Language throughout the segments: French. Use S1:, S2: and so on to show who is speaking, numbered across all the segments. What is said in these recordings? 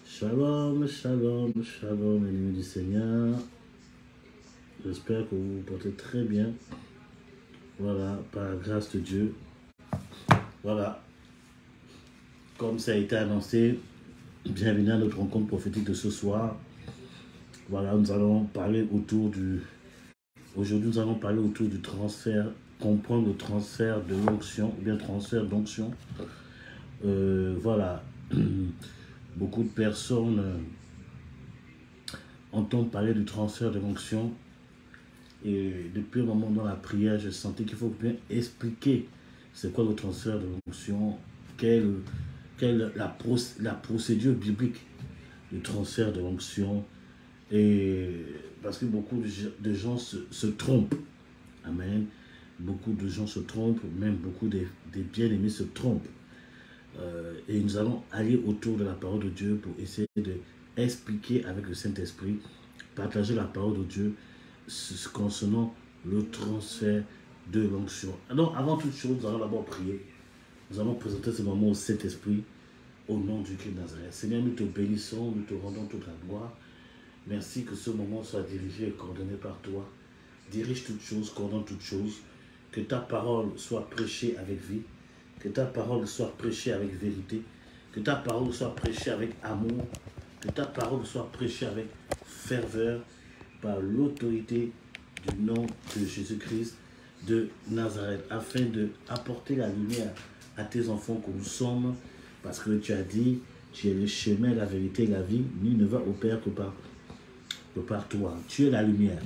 S1: Shalom, shalom, shalom, ennemis du Seigneur. J'espère que vous vous portez très bien. Voilà, par la grâce de Dieu. Voilà. Comme ça a été annoncé, bienvenue à notre rencontre prophétique de ce soir. Voilà, nous allons parler autour du... Aujourd'hui, nous allons parler autour du transfert, comprendre le transfert de l'onction, ou bien transfert d'onction. Voilà. Beaucoup de personnes entendent parler du transfert de l'onction. Et depuis un moment dans la prière, je sentais qu'il faut bien expliquer c'est quoi le transfert de l'onction, quelle la procédure biblique du transfert de l'onction. Et parce que beaucoup de gens se trompent. Amen. Beaucoup de gens se trompent, même beaucoup des bien-aimés se trompent. Et nous allons aller autour de la parole de Dieu pour essayer d'expliquer avec le Saint-Esprit, partager la parole de Dieu concernant le transfert de l'onction. Alors, avant toute chose, nous allons d'abord prier. Nous allons présenter ce moment au Saint-Esprit, au nom du Christ de Nazareth. Seigneur, nous te bénissons, nous te rendons toute la gloire. Merci que ce moment soit dirigé et coordonné par toi. Dirige toutes choses, coordonne toutes choses. Que ta parole soit prêchée avec vie. Que ta parole soit prêchée avec vérité. Que ta parole soit prêchée avec amour. Que ta parole soit prêchée avec ferveur par l'autorité du nom de Jésus-Christ de Nazareth, afin d'apporter la lumière à tes enfants que nous sommes, parce que tu as dit, tu es le chemin, la vérité et la vie, nul ne va au Père que par toi. Tu es la lumière.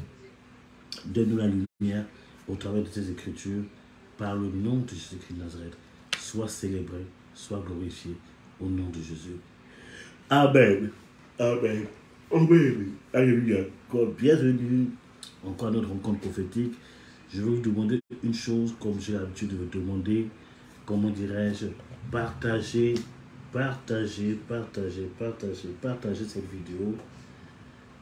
S1: Donne-nous la lumière au travers de tes Écritures, par le nom de Jésus-Christ de Nazareth. Sois célébré, sois glorifié, au nom de Jésus. Amen. Amen. Amen. Alléluia. Bienvenue encore à notre rencontre prophétique. Je vais vous demander une chose, comme j'ai l'habitude de vous demander, comment dirais-je, partagez cette vidéo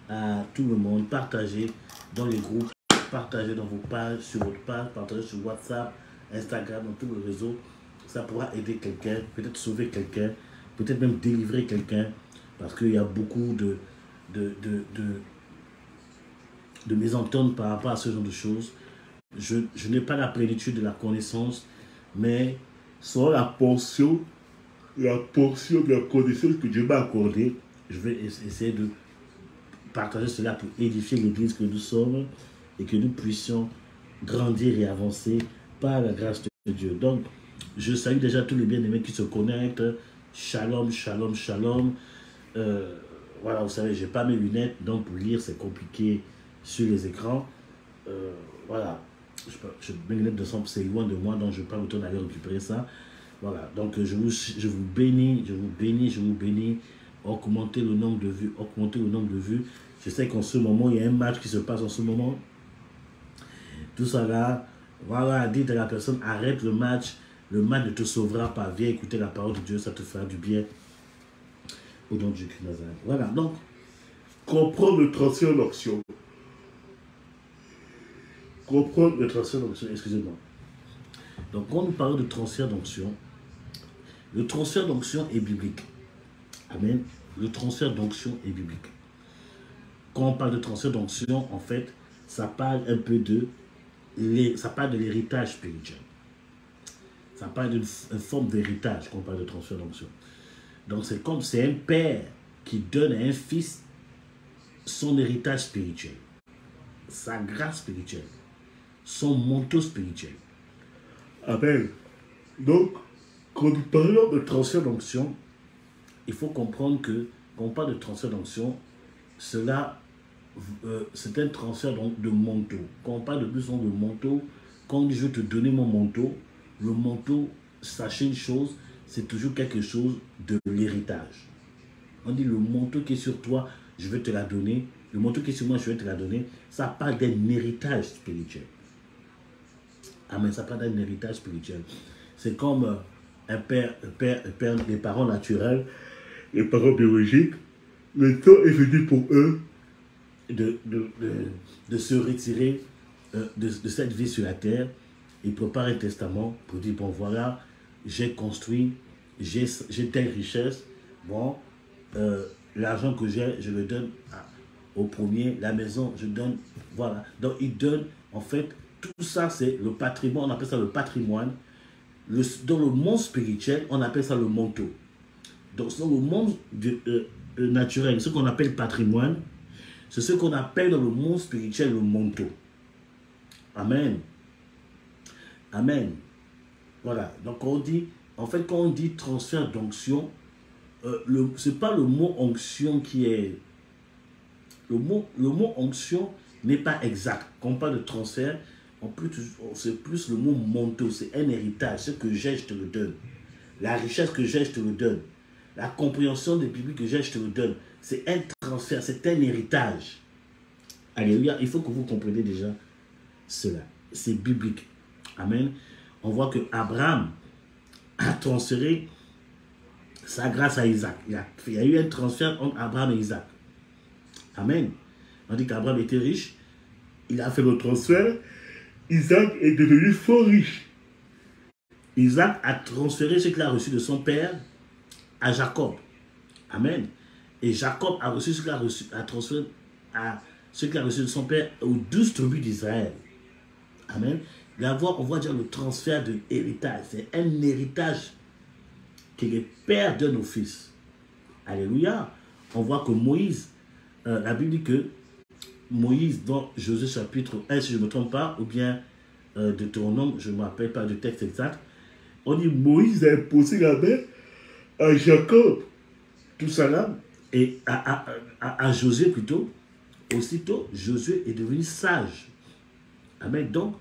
S1: à tout le monde, partagez dans les groupes, partagez dans vos pages, sur votre page, partagez sur WhatsApp, Instagram, dans tous les réseaux. Ça pourra aider quelqu'un, peut-être sauver quelqu'un, peut-être même délivrer quelqu'un, parce qu'il y a beaucoup de mésententes par rapport à ce genre de choses. Je n'ai pas la plénitude de la connaissance, mais sur la portion de la connaissance que Dieu m'a accordée, je vais essayer de partager cela pour édifier l'église que nous sommes et que nous puissions grandir et avancer par la grâce de Dieu. Donc, je salue déjà tous les bien-aimés qui se connectent. Shalom, shalom, shalom. Voilà, vous savez, je n'ai pas mes lunettes, donc pour lire, c'est compliqué sur les écrans. Voilà, mes lunettes de sang, c'est loin de moi, donc je ne vais pas me tourner à aller récupérer ça. Voilà, donc je vous bénis, je vous bénis. Augmentez le nombre de vues, augmentez le nombre de vues. Je sais qu'en ce moment, il y a un match qui se passe en ce moment. Tout ça là, voilà, dites à la personne, arrête le match ne te sauvera pas. Viens écouter la parole de Dieu, ça te fera du bien. Au nom du Christ de Nazareth. Voilà, donc, comprendre le transfert d'onction. Comprendre le transfert d'onction, excusez-moi. Donc, quand nous parlons de transfert d'onction, le transfert d'onction est biblique. Amen. Le transfert d'onction est biblique. Quand on parle de transfert d'onction, en fait, ça parle un peu de ça parle de l'héritage spirituel. Ça parle d'une forme d'héritage quand on parle de transfert d'onction. Donc c'est comme c'est un père qui donne à un fils son héritage spirituel, sa grâce spirituelle, son manteau spirituel. Amen. Donc, quand nous parlons de transfert d'onction, il faut comprendre que quand on parle de transfert d'onction, cela, c'est un transfert de manteau. Quand on parle de plus de manteau, quand on dit je vais te donner mon manteau, le manteau, sachez une chose, c'est toujours quelque chose de l'héritage. On dit le manteau qui est sur toi, je vais te la donner. Le manteau qui est sur moi, je vais te la donner. Ça parle d'un héritage spirituel. Amen. Ça parle d'un héritage spirituel. C'est comme un père, les parents naturels, les parents biologiques. Le temps est venu pour eux de se retirer de cette vie sur la terre. Ils préparent un testament pour dire, bon voilà, j'ai construit, j'ai telle richesse. Bon, l'argent que j'ai, je le donne au premier, la maison, je donne, voilà. Donc, ils donnent, en fait, tout ça, c'est le patrimoine, on appelle ça le patrimoine. Dans le monde spirituel, on appelle ça le manteau. Donc, dans le monde naturel, ce qu'on appelle patrimoine, c'est ce qu'on appelle dans le monde spirituel le manteau. Amen. Amen. Voilà. Donc, on dit, en fait, quand on dit transfert d'onction, ce n'est pas le mot onction qui est... Le mot onction n'est pas exact. Quand on parle de transfert, c'est plus le mot manteau. C'est un héritage. Ce que j'ai, je te le donne. La richesse que j'ai, je te le donne. La compréhension des Bibles que j'ai, je te le donne. C'est un transfert, c'est un héritage. Alléluia. Il faut que vous compreniez déjà cela. C'est biblique. Amen. On voit que Abraham a transféré sa grâce à Isaac. Il y a eu un transfert entre Abraham et Isaac. Amen. On dit qu'Abraham était riche. Il a fait le transfert. Isaac est devenu fort riche. Isaac a transféré ce qu'il a reçu de son père à Jacob. Amen. Et Jacob a reçu ce qu'il a reçu, a transféré à ce qu'il a reçu de son père aux 12 tribus d'Israël. Amen. D'abord, on voit dire le transfert de héritage. C'est un héritage que les pères donnent aux fils. Alléluia. On voit que Moïse, la Bible dit que Moïse, dans Josué chapitre 1, si je ne me trompe pas, ou bien Deutéronome, je ne me rappelle pas du texte exact, on dit Moïse a imposé la main à Jacob, tout ça là, et à Josué plutôt. Aussitôt, Josué est devenu sage. Amen. Donc,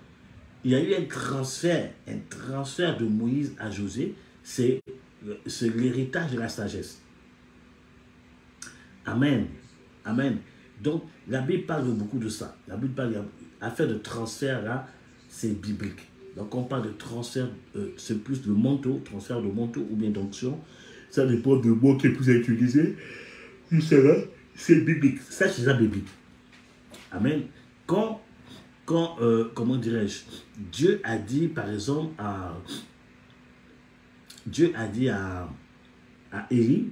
S1: il y a eu un transfert de Moïse à Josué, c'est l'héritage de la sagesse. Amen. Amen. Donc, la Bible parle beaucoup de ça. La Bible parle affaire de transfert là, c'est biblique. Donc, on parle de transfert, c'est plus de manteau, transfert de manteau ou bien d'onction. Ça dépend du mot qui est plus utilisé. C'est biblique. Ça, c'est ça biblique. Amen. Comment dirais-je, Dieu a dit, par exemple, Dieu a dit à Élie,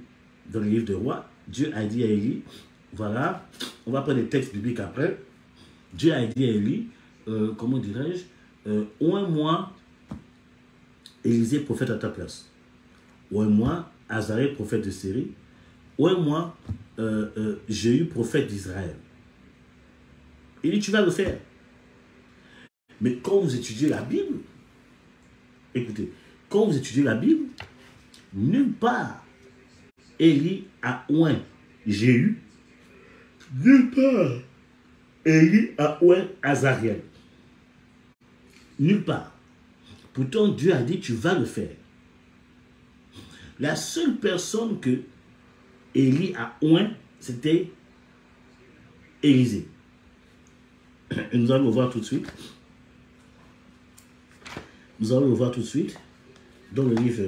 S1: dans le livre des rois, Dieu a dit à Élie, voilà, on va prendre les textes bibliques après, Dieu a dit à Élie, comment dirais-je, oins-moi Élisée prophète à ta place, oins-moi Azaël prophète de Syrie, oins-moi Jéhu prophète d'Israël. Il dit, tu vas le faire. Mais quand vous étudiez la Bible, écoutez, quand vous étudiez la Bible, nulle part Élie a oint Jéhu, nulle part Élie a oint Azariel. Nulle part. Pourtant, Dieu a dit, tu vas le faire. La seule personne que Élie a oint, c'était Élisée. Et nous allons le voir tout de suite. Nous allons le voir tout de suite dans le livre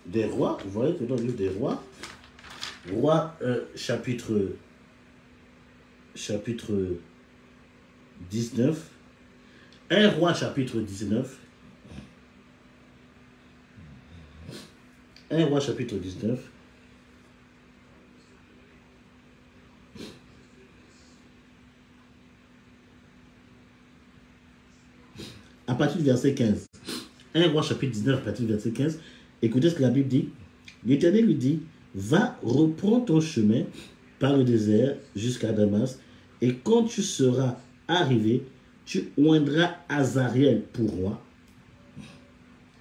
S1: des rois. Vous voyez que dans le livre des rois, chapitre 19, 1 roi chapitre 19, 1 roi chapitre 19, à partir du verset 15. 1 Roi chapitre 19, à partir du verset 15. Écoutez ce que la Bible dit. L'Éternel lui dit, va, reprends ton chemin par le désert jusqu'à Damas, et quand tu seras arrivé, tu oindras Azariel pour roi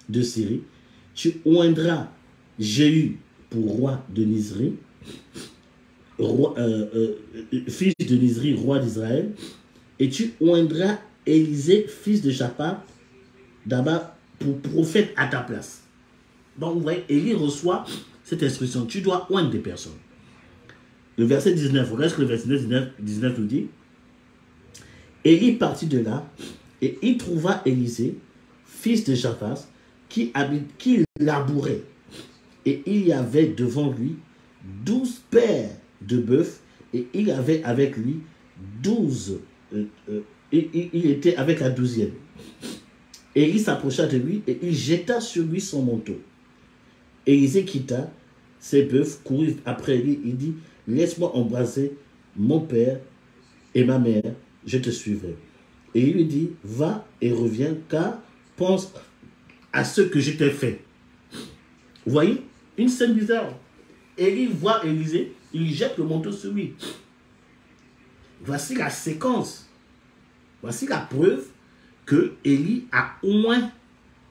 S1: de Syrie, tu oindras Jéhu pour roi de Nisri, fils de Nisri, roi d'Israël, et tu oindras Élisée, fils de Shaphat, d'abord pour prophète à ta place. Donc vous voyez, Élie reçoit cette instruction, tu dois oindre des personnes. Le verset 19, regarde ce que le verset 19 nous dit. Élie partit de là, et il trouva Élisée, fils de Shaphat, qui labourait. Et il y avait devant lui 12 paires de bœufs, et il avait avec lui 12. Il était avec la 12e. Élie s'approcha de lui, et il jeta sur lui son manteau. Élisée quitta ses bœufs, courut après lui, il dit, laisse-moi embrasser mon père et ma mère, je te suivrai. Et il lui dit, va et reviens, car pense à ce que je t'ai fait. Vous voyez, une scène bizarre. Élie voit Élisée, il lui jette le manteau sur lui. Voici la séquence. Voici la preuve que Élie a oint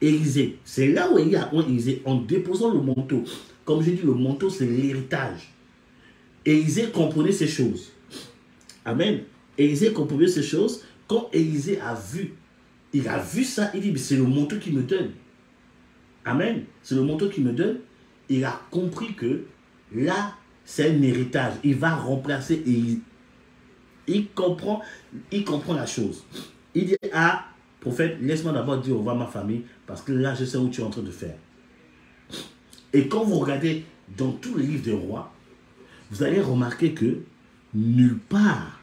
S1: Élisée. C'est là où Élie a oint Élisée, en déposant le manteau. Comme je dis, le manteau, c'est l'héritage. Élisée comprenait ces choses. Amen. Élisée comprenait ces choses. Quand Élisée a vu, il a vu ça, il dit, c'est le manteau qui me donne. Amen. C'est le manteau qui me donne. Il a compris que là, c'est un héritage. Il va remplacer Élie. Il comprend la chose. Il dit, ah, prophète, laisse-moi d'abord dire au revoir à ma famille, parce que là, je sais où tu es en train de faire. Et quand vous regardez dans tous les livres des rois, vous allez remarquer que nulle part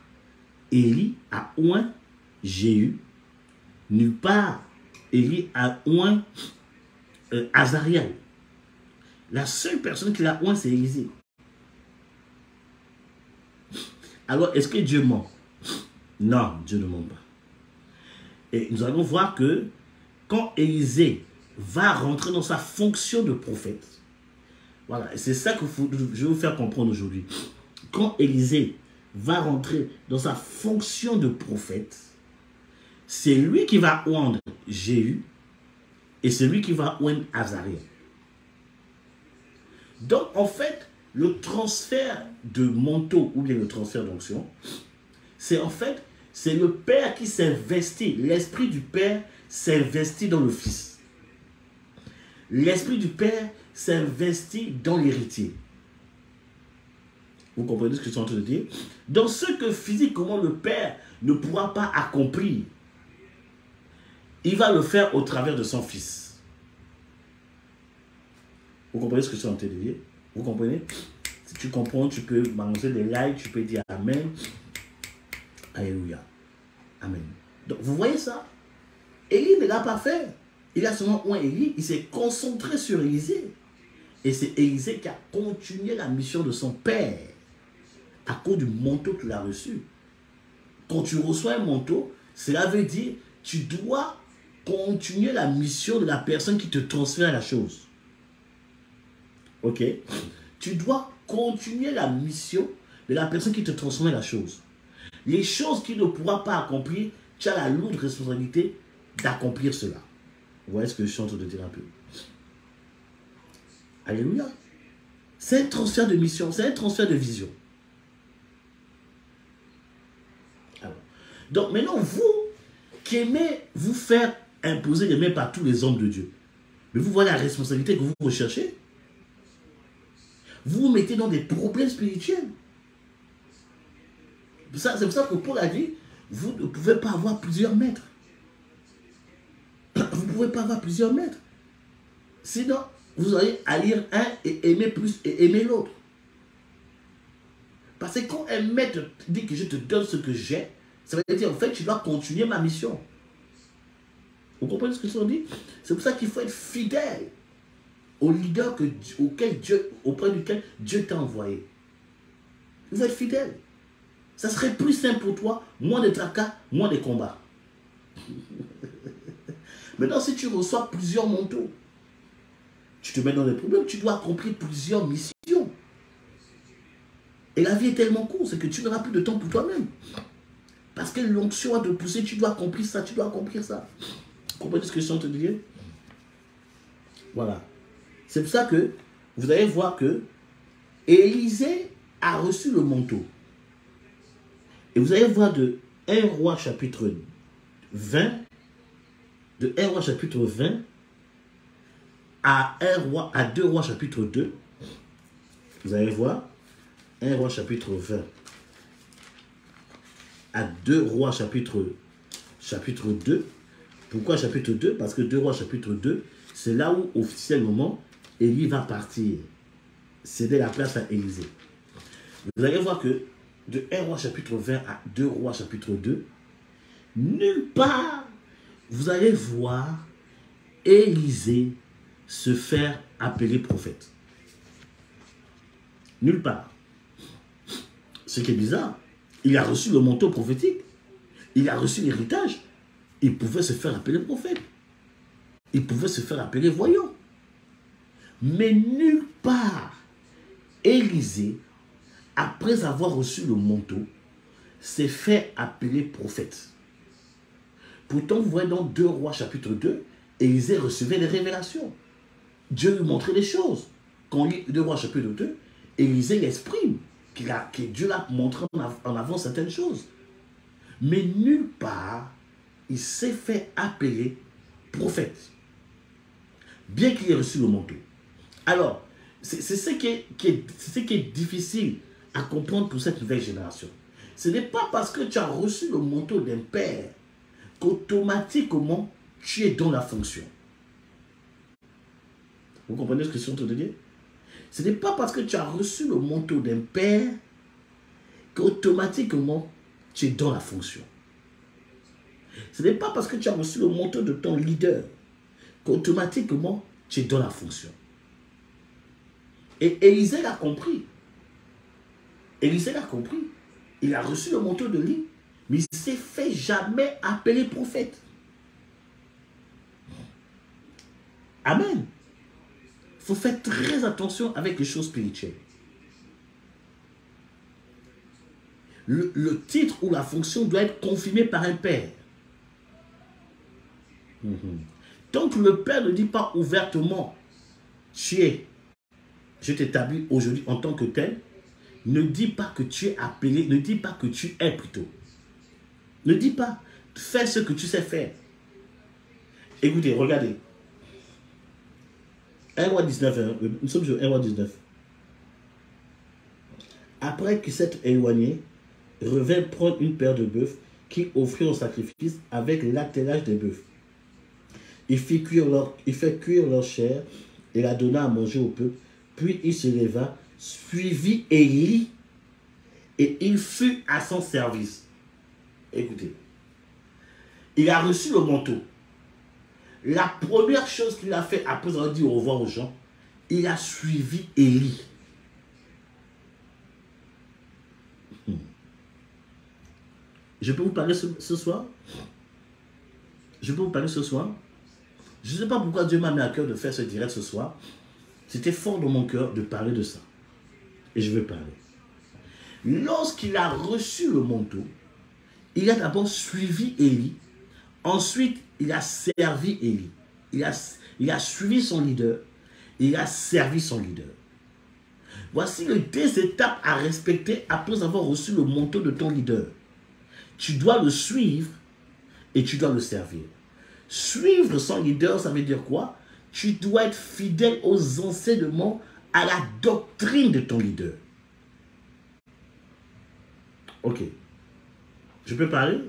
S1: Élie a oint Jéhu, nulle part Élie a oint Azariel. La seule personne qui l'a oint, c'est Élisée. Alors, est-ce que Dieu ment? Non, Dieu ne ment pas. Et nous allons voir que quand Élisée va rentrer dans sa fonction de prophète, voilà, c'est ça que je vais vous faire comprendre aujourd'hui. Quand Élisée va rentrer dans sa fonction de prophète, c'est lui qui va oindre Jéhu et c'est lui qui va oindre Azariel. Donc, en fait, le transfert de manteau ou bien le transfert d'onction, c'est en fait, c'est le Père qui s'investit. L'Esprit du Père s'investit dans le Fils. L'Esprit du Père s'investit dans l'héritier. Vous comprenez ce que je suis en train de dire? Dans ce que physiquement le Père ne pourra pas accomplir, il va le faire au travers de son Fils. Vous comprenez ce que je suis en train de dire? Vous comprenez? Si tu comprends, tu peux balancer des likes, tu peux dire Amen. Alléluia. Amen. Donc, vous voyez ça? Élie ne l'a pas fait. Il a seulement oint Élie, il s'est concentré sur Élisée. Et c'est Élisée qui a continué la mission de son père à cause du manteau qu'il a reçu. Quand tu reçois un manteau, cela veut dire que tu dois continuer la mission de la personne qui te transfère la chose. Ok? Tu dois continuer la mission de la personne qui te transmet la chose. Les choses qu'il ne pourra pas accomplir, tu as la lourde responsabilité d'accomplir cela. Vous voyez ce que je suis en train de dire un peu? Alléluia. C'est un transfert de mission, c'est un transfert de vision. Alors, donc maintenant, vous qui aimez vous faire imposer les mains par tous les hommes de Dieu, mais vous voyez la responsabilité que vous recherchez. Vous vous mettez dans des problèmes spirituels. C'est pour ça que Paul a dit, vous ne pouvez pas avoir plusieurs maîtres. Vous ne pouvez pas avoir plusieurs maîtres. Sinon, vous allez haïr un et aimer plus et aimer l'autre. Parce que quand un maître dit que je te donne ce que j'ai, ça veut dire en fait tu dois continuer ma mission. Vous comprenez ce que je dis? C'est pour ça qu'il faut être fidèle au leader auprès duquel Dieu t'a envoyé. Il faut être fidèle. Ça serait plus simple pour toi, moins de tracas, moins de combats. Maintenant, si tu reçois plusieurs manteaux, tu te mets dans des problèmes, tu dois accomplir plusieurs missions. Et la vie est tellement courte, c'est que tu n'auras plus de temps pour toi-même. Parce que l'onction va te pousser, tu dois accomplir ça, tu dois accomplir ça. Vous comprenez ce que je suis en train de dire? Voilà. C'est pour ça que vous allez voir que Élisée a reçu le manteau. Et vous allez voir de 1 roi chapitre 20, de 1 roi chapitre 20 à 2 rois chapitre 2. Vous allez voir 1 roi chapitre 20 à 2 rois chapitre 2. Pourquoi chapitre 2? Parce que 2 rois chapitre 2, c'est là où officiellement Élie va partir. Céder la place à Élisée. Vous allez voir que de 1 roi chapitre 20 à 2 rois chapitre 2, nulle part vous allez voir Élisée se faire appeler prophète. Nulle part. Ce qui est bizarre, il a reçu le manteau prophétique, il a reçu l'héritage, il pouvait se faire appeler prophète, il pouvait se faire appeler voyant. Mais nulle part, Élisée, après avoir reçu le manteau, s'est fait appeler prophète. Pourtant, vous voyez dans 2 rois chapitre 2, Élisée recevait des révélations. Dieu lui montrait les choses. Quand on lit 2 rois chapitre 2, Élisée l'exprime, que Dieu l'a montré en avant certaines choses. Mais nulle part, il s'est fait appeler prophète. Bien qu'il ait reçu le manteau. Alors, c'est ce qui est difficile à comprendre pour cette nouvelle génération. Ce n'est pas parce que tu as reçu le manteau d'un père qu'automatiquement tu es dans la fonction. Vous comprenez ce que je suis en train de dire? Ce n'est pas parce que tu as reçu le manteau d'un père qu'automatiquement tu es dans la fonction. Ce n'est pas parce que tu as reçu le manteau de ton leader qu'automatiquement tu es dans la fonction. Et Élisée l'a compris. Élisée l'a compris. Il a reçu le manteau de lui, mais il ne s'est fait jamais appeler prophète. Amen. Il faut faire très attention avec les choses spirituelles. Le titre ou la fonction doit être confirmé par un père. Tant que le père ne dit pas ouvertement, je t'établis aujourd'hui en tant que tel, ne dis pas que tu es appelé, ne dis pas que tu es plutôt. Ne dis pas, fais ce que tu sais faire. Écoutez, regardez. 1 roi 19, nous sommes sur 1 roi 19. Après qu'il s'est éloigné, revint prendre une paire de bœufs qui offrit au sacrifice avec l'attelage des bœufs. Il fit cuire leur chair et la donna à manger au peuple. Puis il se leva, suivit Élie et il fut à son service. Écoutez, il a reçu le manteau. La première chose qu'il a fait après avoir dit au revoir aux gens, il a suivi Élie. Je peux vous parler ce soir? Je peux vous parler ce soir? Je ne sais pas pourquoi Dieu m'a mis à cœur de faire ce direct ce soir. C'était fort dans mon cœur de parler de ça. Et je vais parler. Lorsqu'il a reçu le manteau, il a d'abord suivi Élie. Ensuite, il a servi Élie. Il a suivi son leader. Il a servi son leader. Voici les 2 étapes à respecter après avoir reçu le manteau de ton leader. Tu dois le suivre et tu dois le servir. Suivre son leader, ça veut dire quoi? Tu dois être fidèle aux enseignements, à la doctrine de ton leader. Ok. Je peux parler?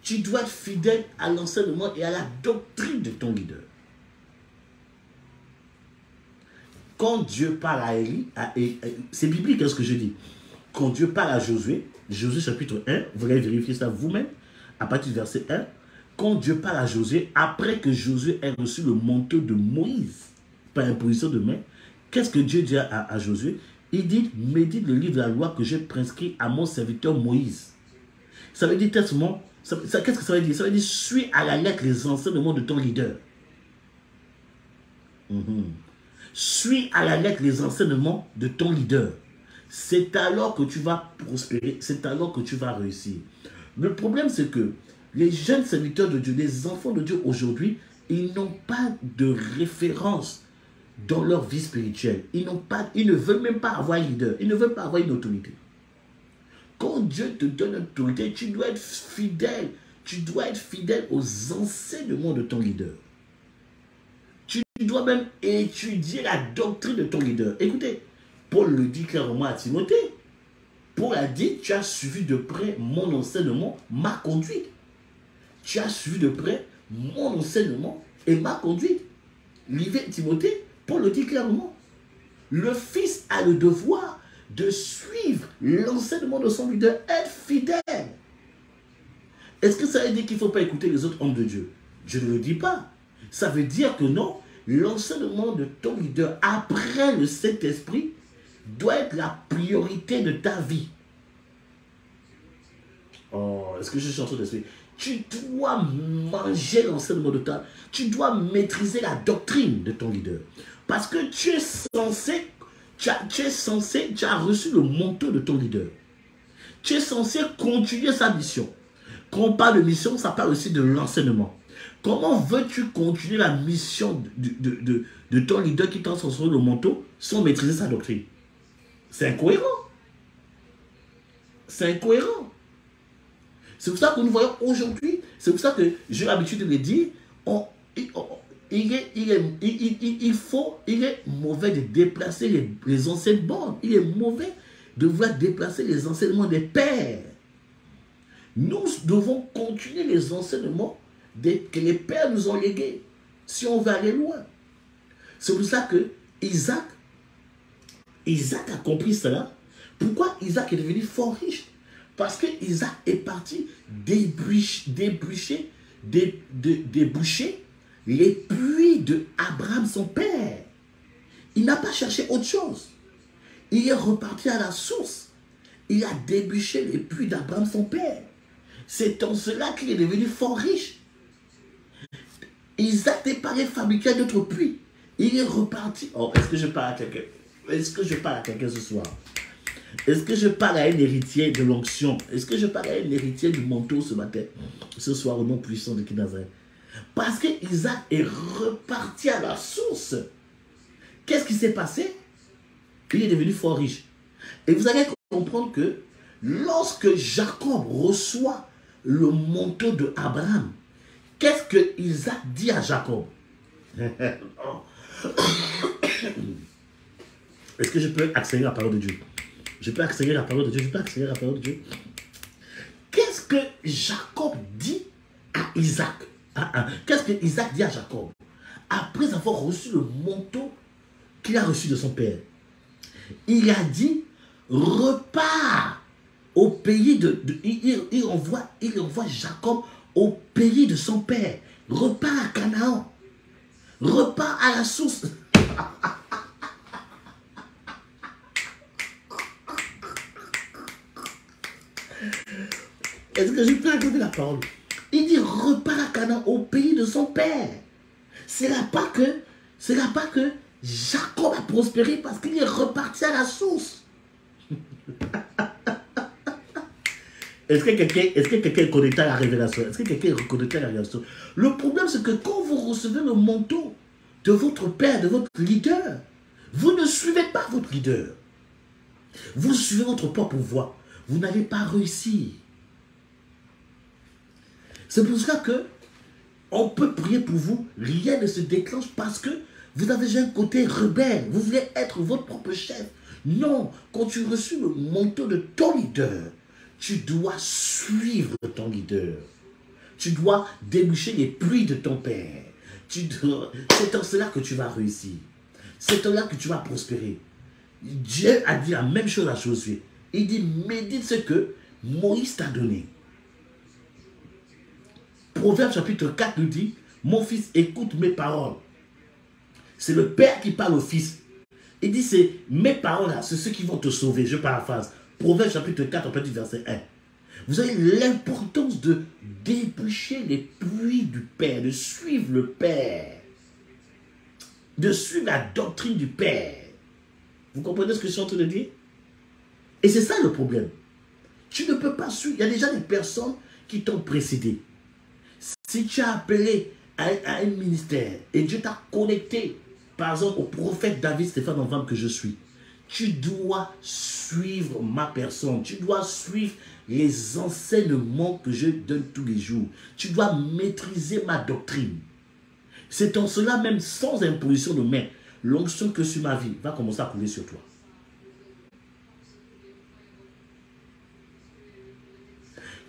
S1: Tu dois être fidèle à l'enseignement et à la doctrine de ton leader. Quand Dieu parle à Élie, c'est biblique ce que je dis. Quand Dieu parle à Josué, Josué chapitre 1, vous allez vérifier ça vous-même, à partir du verset 1, quand Dieu parle à Josué, après que Josué ait reçu le manteau de Moïse, par imposition de main, qu'est-ce que Dieu dit à Josué? Il dit, médite le livre de la loi que j'ai prescrit à mon serviteur Moïse. Ça veut dire tellement, qu'est-ce que ça veut dire? Ça veut dire suis à la lettre les enseignements de ton leader. Suis à la lettre les enseignements de ton leader. C'est alors que tu vas prospérer, c'est alors que tu vas réussir. Le problème, c'est que les jeunes serviteurs de Dieu, les enfants de Dieu aujourd'hui, ils n'ont pas de référence dans leur vie spirituelle. Ils ne veulent même pas avoir un leader. Ils ne veulent pas avoir une autorité. Quand Dieu te donne une autorité, tu dois être fidèle. Tu dois être fidèle aux enseignements de ton leader. Tu dois même étudier la doctrine de ton leader. Écoutez, Paul le dit clairement à Timothée. Paul a dit, tu as suivi de près mon enseignement, ma conduite. Tu as suivi de près mon enseignement et ma conduite. Lisez Timothée, Paul le dit clairement. Le fils a le devoir de suivre l'enseignement de son leader, être fidèle. Est-ce que ça veut dire qu'il ne faut pas écouter les autres hommes de Dieu? Je ne le dis pas. Ça veut dire que non, l'enseignement de ton leader après le Saint-Esprit doit être la priorité de ta vie. Oh, est-ce que je suis en train d'expliquer? Tu dois manger l'enseignement de ta... Tu dois maîtriser la doctrine de ton leader. Parce que tu es censé... Tu as reçu le manteau de ton leader. Tu es censé continuer sa mission. Quand on parle de mission, ça parle aussi de l'enseignement. Comment veux-tu continuer la mission de ton leader qui t'a transféré le manteau sans maîtriser sa doctrine? C'est incohérent. C'est incohérent. C'est pour ça que nous voyons aujourd'hui, c'est pour ça que j'ai l'habitude de le dire, il est mauvais de déplacer les enseignements. Il est mauvais de vouloir déplacer les enseignements des pères. Nous devons continuer les enseignements que les pères nous ont légués, si on veut aller loin. C'est pour ça que Isaac a compris cela. Pourquoi Isaac est devenu fort riche? Parce que Isaac est parti déboucher les puits de Abraham, son père. Il n'a pas cherché autre chose. Il est reparti à la source. Il a débouché les puits d'Abraham, son père. C'est en cela qu'il est devenu fort riche. Isaac n'est pas allé fabriquer d'autres puits. Il est reparti. Oh, est-ce que je parle à quelqu'un? Est-ce que je parle à quelqu'un ce soir? Est-ce que je parle à un héritier de l'onction? Est-ce que je parle à un héritier du manteau ce matin? Ce soir, au nom puissant de Nazareth. Parce que Isaac est reparti à la source. Qu'est-ce qui s'est passé? Il est devenu fort riche. Et vous allez comprendre que lorsque Jacob reçoit le manteau de Abraham, qu'est-ce que Isaac dit à Jacob? Est-ce que je peux accélérer la parole de Dieu? Je peux accélérer la parole de Dieu. Je peux accélérer la parole de Dieu. Qu'est-ce que Jacob dit à Isaac? Qu'est-ce que Isaac dit à Jacob? Après avoir reçu le manteau qu'il a reçu de son père. Il a dit, repars au pays il envoie Jacob au pays de son père. Repars à Canaan. Repars à la source. Est-ce que je peux raconter la parole? Il dit repars à Canaan, au pays de son père. C'est là-bas que Jacob a prospéré parce qu'il est reparti à la source. Est-ce que quelqu'un est connecté à la révélation? Est-ce que quelqu'un est connecté à la révélation? Le problème, c'est que quand vous recevez le manteau de votre père, de votre leader, vous ne suivez pas votre leader. Vous suivez votre propre voie. Vous n'allez pas réussir. C'est pour ça que on peut prier pour vous, rien ne se déclenche parce que vous avez déjà un côté rebelle. Vous voulez être votre propre chef. Non, quand tu reçois le manteau de ton leader, tu dois suivre ton leader. Tu dois déboucher les pluies de ton père. C'est en cela que tu vas réussir. C'est en cela que tu vas prospérer. Dieu a dit la même chose à Josué. Il dit, médite ce que Moïse t'a donné. Proverbe chapitre 4 nous dit, mon fils, écoute mes paroles. C'est le père qui parle au fils. Il dit, c'est mes paroles là, c'est ceux qui vont te sauver. Je paraphrase. Proverbe chapitre 4, on peut dire verset 1. Vous avez l'importance de dépêcher les pluies du Père, de suivre le Père, de suivre la doctrine du Père. Vous comprenez ce que je suis en train de dire? Et c'est ça le problème. Tu ne peux pas suivre. Il y a déjà des personnes qui t'ont précédé. Si tu as appelé à un ministère et Dieu t'a connecté, par exemple, au prophète David Stéphane Envam que je suis, tu dois suivre ma personne. Tu dois suivre les enseignements que je donne tous les jours. Tu dois maîtriser ma doctrine. C'est en cela, même sans imposition de main, l'onction que sur ma vie va commencer à couler sur toi.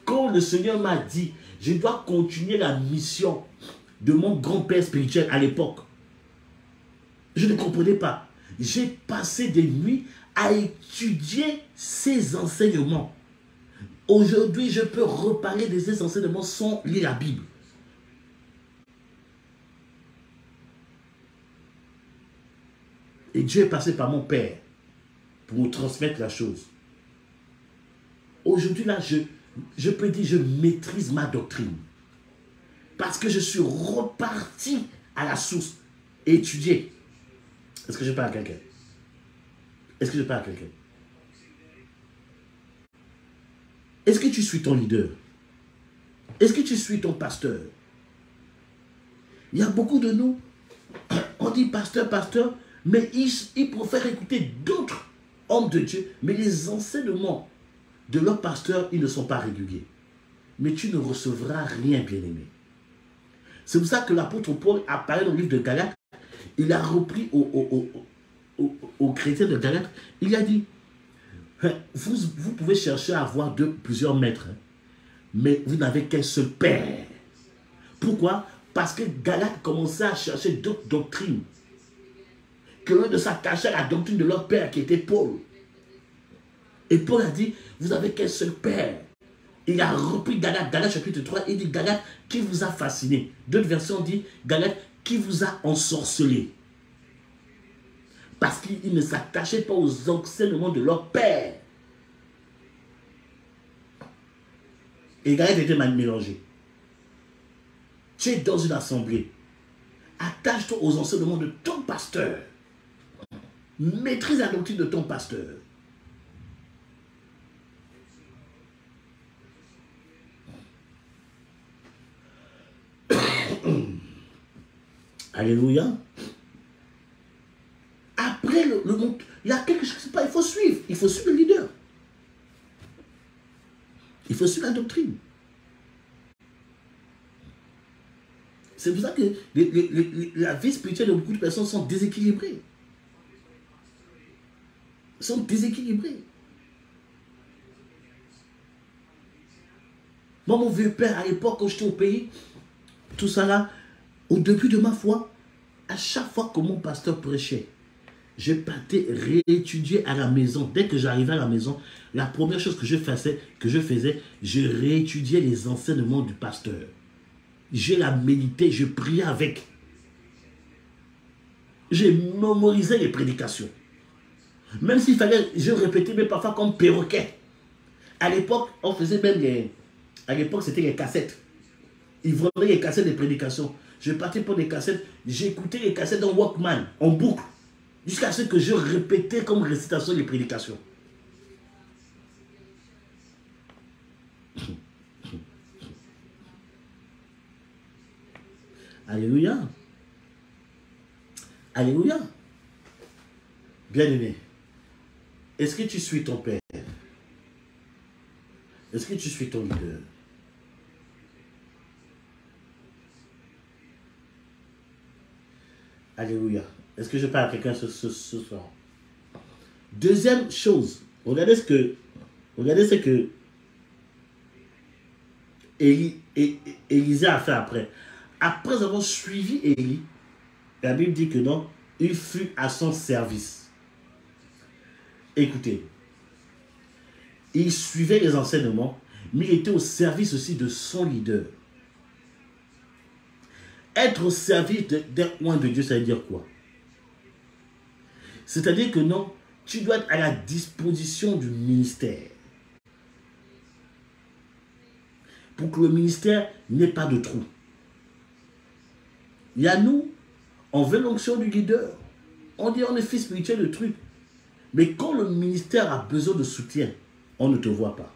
S1: Quand le Seigneur m'a dit, je dois continuer la mission de mon grand-père spirituel à l'époque, je ne comprenais pas. J'ai passé des nuits à étudier ces enseignements. Aujourd'hui, je peux reparler de ces enseignements sans lire la Bible. Et Dieu est passé par mon Père pour nous transmettre la chose. Aujourd'hui, là, je peux dire, je maîtrise ma doctrine. Parce que je suis reparti à la source et étudié. Est-ce que je parle à quelqu'un? Est-ce que je parle à quelqu'un? Est-ce que tu suis ton leader? Est-ce que tu suis ton pasteur? Il y a beaucoup de nous, on dit pasteur, pasteur, mais ils préfèrent écouter d'autres hommes de Dieu, mais les enseignements de leur pasteur, ils ne sont pas réguliers. Mais tu ne recevras rien, bien-aimé. C'est pour ça que l'apôtre Paul apparaît dans le livre de Galates. Il a repris aux chrétiens de Galates. Il a dit, vous pouvez chercher à avoir plusieurs maîtres, mais vous n'avez qu'un seul Père. Pourquoi? Parce que Galates commençait à chercher d'autres doctrines. Que eux de s'attacher à la doctrine de leur Père qui était Paul. Et Paul a dit, vous n'avez qu'un seul Père. Il a repris Galates, Galates chapitre 3, il dit Galates qui vous a fasciné. D'autres versions disent Galates qui vous a ensorcelé. Parce qu'ils ne s'attachaient pas aux enseignements de leur Père. Et Galates était mal mélangé. Tu es dans une assemblée. Attache-toi aux enseignements de ton pasteur. Maîtrise la doctrine de ton pasteur. Alléluia. Après le monde, il y a quelque chose, il faut suivre. Il faut suivre le leader. Il faut suivre la doctrine. C'est pour ça que la vie spirituelle de beaucoup de personnes sont déséquilibrées. Sont déséquilibrées. Moi, mon vieux père, à l'époque, quand j'étais au pays, tout ça là, au début de ma foi, à chaque fois que mon pasteur prêchait, je partais réétudier à la maison. Dès que j'arrivais à la maison, la première chose que je faisais, je réétudiais les enseignements du pasteur. Je la méditais, je priais avec. J'ai mémorisé les prédications. Même s'il fallait, je répétais, mais parfois comme perroquet. À l'époque, on faisait même les... À l'époque, c'était les cassettes. Ils vendaient les cassettes des prédications. Je partais pour des cassettes, j'écoutais les cassettes en Walkman, en boucle, jusqu'à ce que je répétais comme récitation les prédications. Alléluia. Alléluia. Bien-aimé, est-ce que tu suis ton Père? Est-ce que tu suis ton leader? Alléluia. Est-ce que je parle à quelqu'un ce soir? Deuxième chose, regardez ce que Élisée a fait après. Après avoir suivi Élie, la Bible dit que non, il fut à son service. Écoutez, il suivait les enseignements, mais il était au service aussi de son leader. Être au service d'un oint de Dieu, ça veut dire quoi? C'est-à-dire que non, tu dois être à la disposition du ministère. pour que le ministère n'ait pas de trou. Il y a nous, on veut l'onction du leader. On dit on est fils spirituel de truc. Mais quand le ministère a besoin de soutien, on ne te voit pas.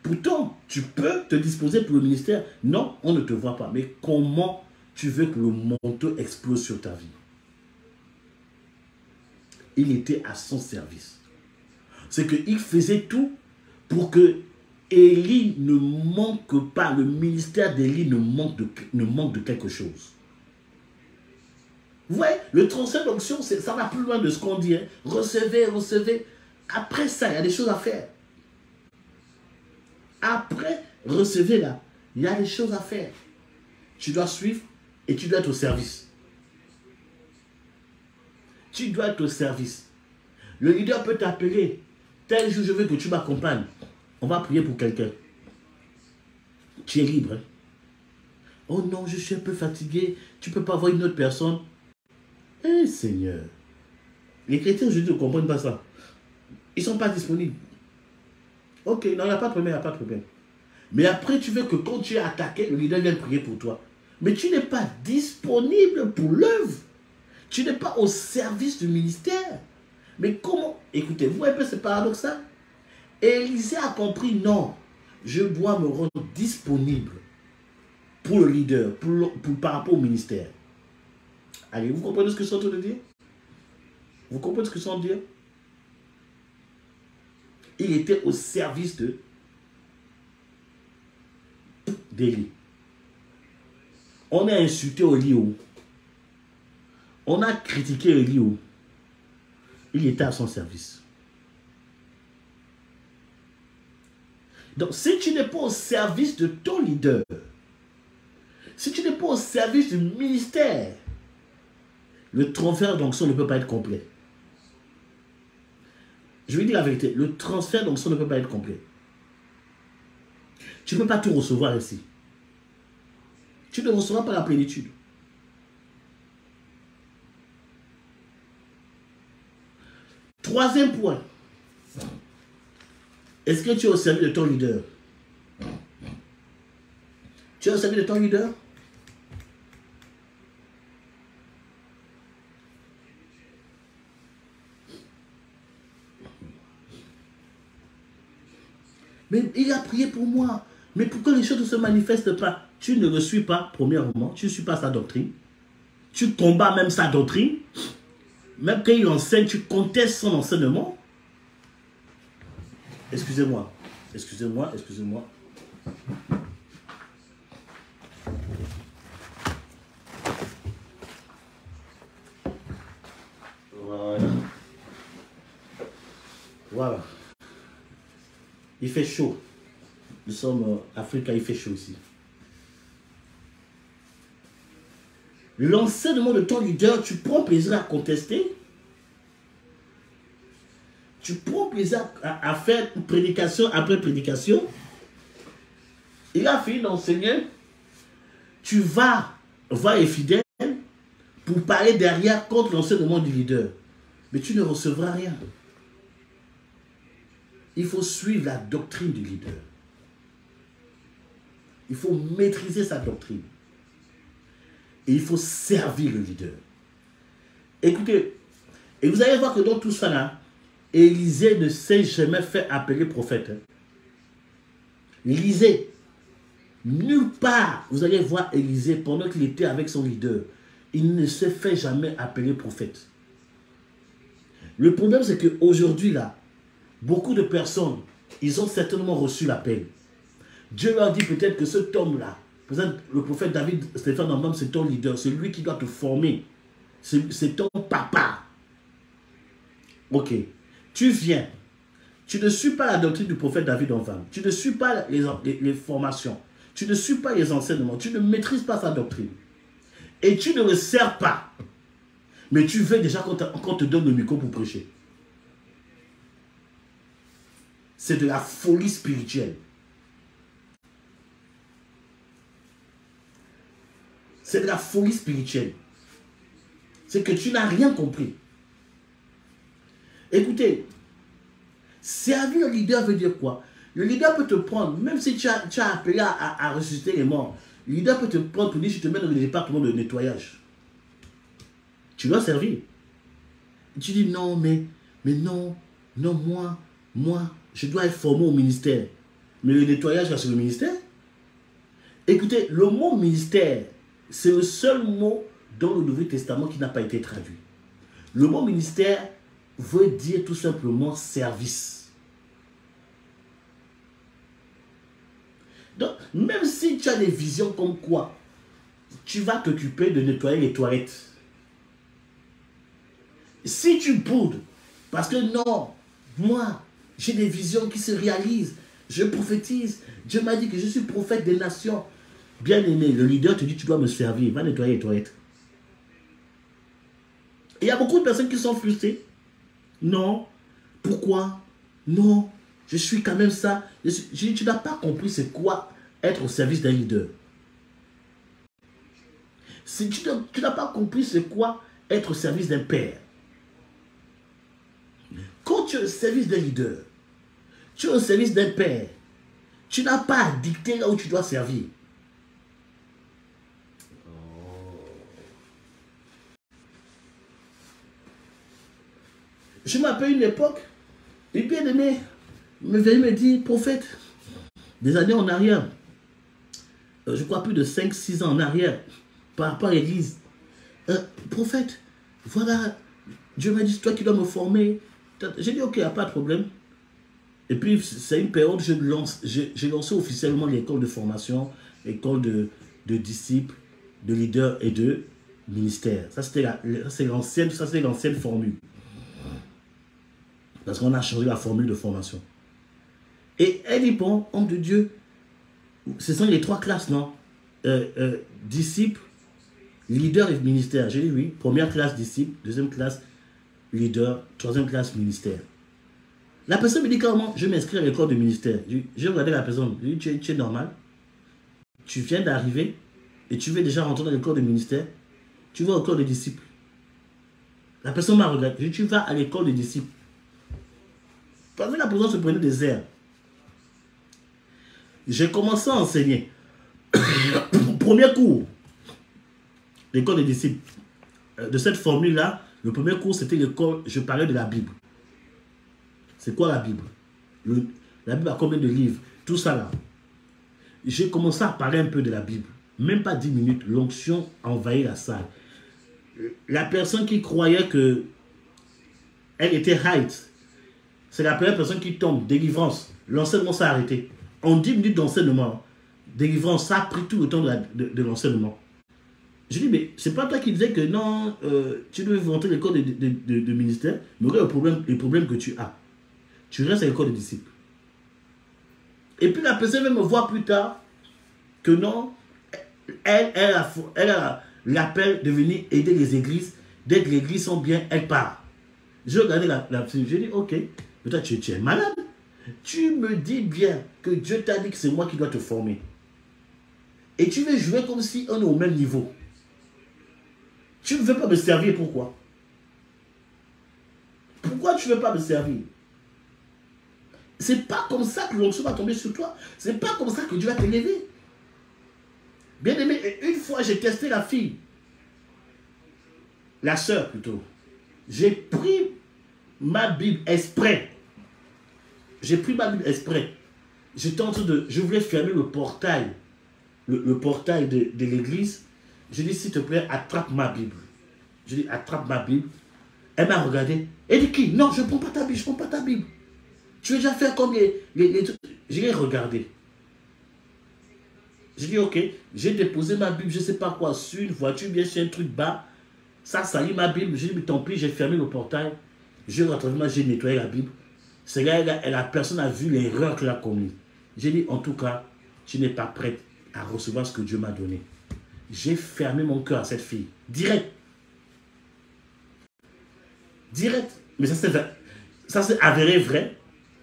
S1: Pourtant, tu peux te disposer pour le ministère. Non, on ne te voit pas. Mais comment tu veux que le manteau explose sur ta vie? Il était à son service. C'est qu'il faisait tout pour que Élie ne manque pas, le ministère d'Élie ne manque de quelque chose. Vous voyez, le transfert d'onction, ça va plus loin de ce qu'on dit. Hein. Recevez, recevez. Après ça, il y a des choses à faire. Après, recevez là, il y a des choses à faire. Tu dois suivre et tu dois être au service. Tu dois être au service. Le leader peut t'appeler. Tel jour, je veux que tu m'accompagnes. On va prier pour quelqu'un. Tu es libre. Hein? Oh non, je suis un peu fatigué. Tu ne peux pas voir une autre personne. Eh Seigneur. Les chrétiens aujourd'hui ne comprennent pas ça. Ils ne sont pas disponibles. Ok, non, il n'y a pas de problème, il n'y a pas de problème. Mais après, tu veux que quand tu es attaqué, le leader vienne prier pour toi. Mais tu n'es pas disponible pour l'œuvre. Tu n'es pas au service du ministère. Mais comment? Écoutez, vous voyez un peu, c'est paradoxal. Élisée a compris, non, je dois me rendre disponible pour le leader, par rapport au ministère. Allez, vous comprenez ce que je suis en train de dire? Vous comprenez ce que je suis en train de dire? Il était au service d'Élie. On a insulté Élie. On a critiqué Élie. Il était à son service. Donc, si tu n'es pas au service de ton leader, si tu n'es pas au service du ministère, le transfert d'onction ne peut pas être complet. Je vais dire la vérité, le transfert d'onction ne peut pas être complet. Tu ne peux pas tout recevoir ici. Tu ne recevras pas la plénitude. Troisième point. Est-ce que tu es au service de ton leader? Tu es au service de ton leader? Mais il a prié pour moi. Mais pourquoi les choses ne se manifestent pas? Tu ne le suis pas, premièrement. Tu ne suis pas sa doctrine. Tu combats même sa doctrine. Même quand il enseigne, tu contestes son enseignement. Excusez-moi. Excusez-moi, excusez-moi. Voilà. Voilà. Il fait chaud. Nous sommes Africains, il fait chaud ici. L'enseignement de ton leader, tu prends plaisir à contester. Tu prends plaisir à faire prédication après prédication. Il a fini d'enseigner. Tu vas voir les fidèles pour parler derrière contre l'enseignement du leader. Mais tu ne recevras rien. Il faut suivre la doctrine du leader. Il faut maîtriser sa doctrine. Et il faut servir le leader. Écoutez, et vous allez voir que dans tout ça là, Élisée ne s'est jamais fait appeler prophète. Hein. Lisez. Nulle part, vous allez voir Élisée pendant qu'il était avec son leader. Il ne s'est fait jamais appeler prophète. Le problème, c'est qu'aujourd'hui, là, beaucoup de personnes, ils ont certainement reçu l'appel. Dieu leur dit peut-être que cet homme-là, le prophète David, Stéphane Ambam, c'est ton leader, c'est lui qui doit te former. C'est ton papa. Ok. Tu viens. Tu ne suis pas la doctrine du prophète David Ambam. Tu ne suis pas les formations. Tu ne suis pas les enseignements. Tu ne maîtrises pas sa doctrine. Et tu ne le sers pas. Mais tu veux déjà qu'on te donne le micro pour prêcher. C'est de la folie spirituelle. C'est de la folie spirituelle. C'est que tu n'as rien compris. Écoutez, servir le leader veut dire quoi? Le leader peut te prendre, même si tu as appelé à ressusciter les morts. Le leader peut te prendre pour dire, je te mets dans le département de nettoyage. Tu dois servir. Tu dis, non, mais non, moi, je dois être formé au ministère. Mais le nettoyage, c'est le ministère. Écoutez, le mot ministère, c'est le seul mot dans le Nouveau Testament qui n'a pas été traduit. Le mot ministère veut dire tout simplement service. Donc, même si tu as des visions comme quoi, tu vas t'occuper de nettoyer les toilettes. Si tu boudes, parce que non, moi, j'ai des visions qui se réalisent, je prophétise, Dieu m'a dit que je suis prophète des nations. Bien aimé, le leader te dit, tu dois me servir, va nettoyer les toilettes. Et il y a beaucoup de personnes qui sont frustrées. Non, pourquoi? Non, je suis quand même ça. Tu n'as pas compris c'est quoi être au service d'un leader. Si tu n'as pas compris c'est quoi être au service d'un père. Quand tu es au service d'un leader, tu es au service d'un père, tu n'as pas à dicter là où tu dois servir. Je m'appelle une époque, et bien aimé, me vient me dire, prophète, des années en arrière, je crois plus de 5-6 ans en arrière, par rapport à l'église, prophète, voilà, Dieu m'a dit, c'est toi qui dois me former. J'ai dit, ok, il n'y a pas de problème. Et puis, c'est une période où j'ai lancé officiellement l'école de formation, école de disciples, de leaders et de ministères. Ça, c'est l'ancienne formule. Parce qu'on a changé la formule de formation. Et elle dit, bon, homme de Dieu, ce sont les 3 classes, non? Disciples, leader et ministère. J'ai dit oui. Première classe, disciple. Deuxième classe, leader. Troisième classe, ministère. La personne me dit comment je m'inscris à l'école de ministère. J'ai regardé la personne. Je dis, tu es normal. Tu viens d'arriver et tu veux déjà rentrer dans l'école de ministère. Tu vas au l'école de disciples. La personne m'a regardé. Je dis, tu vas à l'école de disciples. Parce que la personne se prenait des airs. J'ai commencé à enseigner. Premier cours, l'école des disciples. De cette formule-là, le premier cours, c'était l'école, je parlais de la Bible. C'est quoi la Bible? La Bible a combien de livres? Tout ça là. J'ai commencé à parler un peu de la Bible. Même pas 10 minutes, l'onction a envahi la salle. La personne qui croyait que elle était height, c'est la première personne qui tombe, délivrance. L'enseignement s'est arrêté. En 10 minutes d'enseignement, délivrance, ça a pris tout le temps de l'enseignement. Je dis, mais c'est pas toi qui disais que non, tu devais rentrer à l'école de ministère, mais regarde les problèmes que tu as. Tu restes à l'école de disciples. Et puis la personne va me voir plus tard que non, elle a l'appel de venir aider les églises. Dès que les églises sont bien, elle part. Je regardais la personne, je dis, ok, mais toi tu es malade. Tu me dis bien que Dieu t'a dit que c'est moi qui dois te former. Et tu veux jouer comme si on est au même niveau. Tu ne veux pas me servir, pourquoi? Pourquoi tu ne veux pas me servir? C'est pas comme ça que l'onction va tomber sur toi. C'est pas comme ça que Dieu va t'élever. Bien aimé, une fois j'ai testé la fille. La sœur plutôt. J'ai pris ma Bible exprès. J'ai pris ma Bible exprès. J'étais en train de... Je voulais fermer le portail. Le portail de l'église. Je dis, s'il te plaît, attrape ma Bible. Je dis, attrape ma Bible. Elle m'a regardé. Elle dit, qui? Non, je ne prends pas ta Bible, je ne prends pas ta Bible. Tu veux déjà faire comme les trucs. Je l'ai regardé. J'ai dit, ok, j'ai déposé ma Bible, je ne sais pas quoi, sur une voiture, bien sur un truc bas. Ça salit ma Bible. J'ai dit, mais tant pis, j'ai fermé le portail. J'ai nettoyé la Bible. C'est là, la personne a vu l'erreur qu'elle a commise. J'ai dit, en tout cas, tu n'es pas prête à recevoir ce que Dieu m'a donné. J'ai fermé mon cœur à cette fille. Direct. Direct. Mais ça s'est avéré vrai.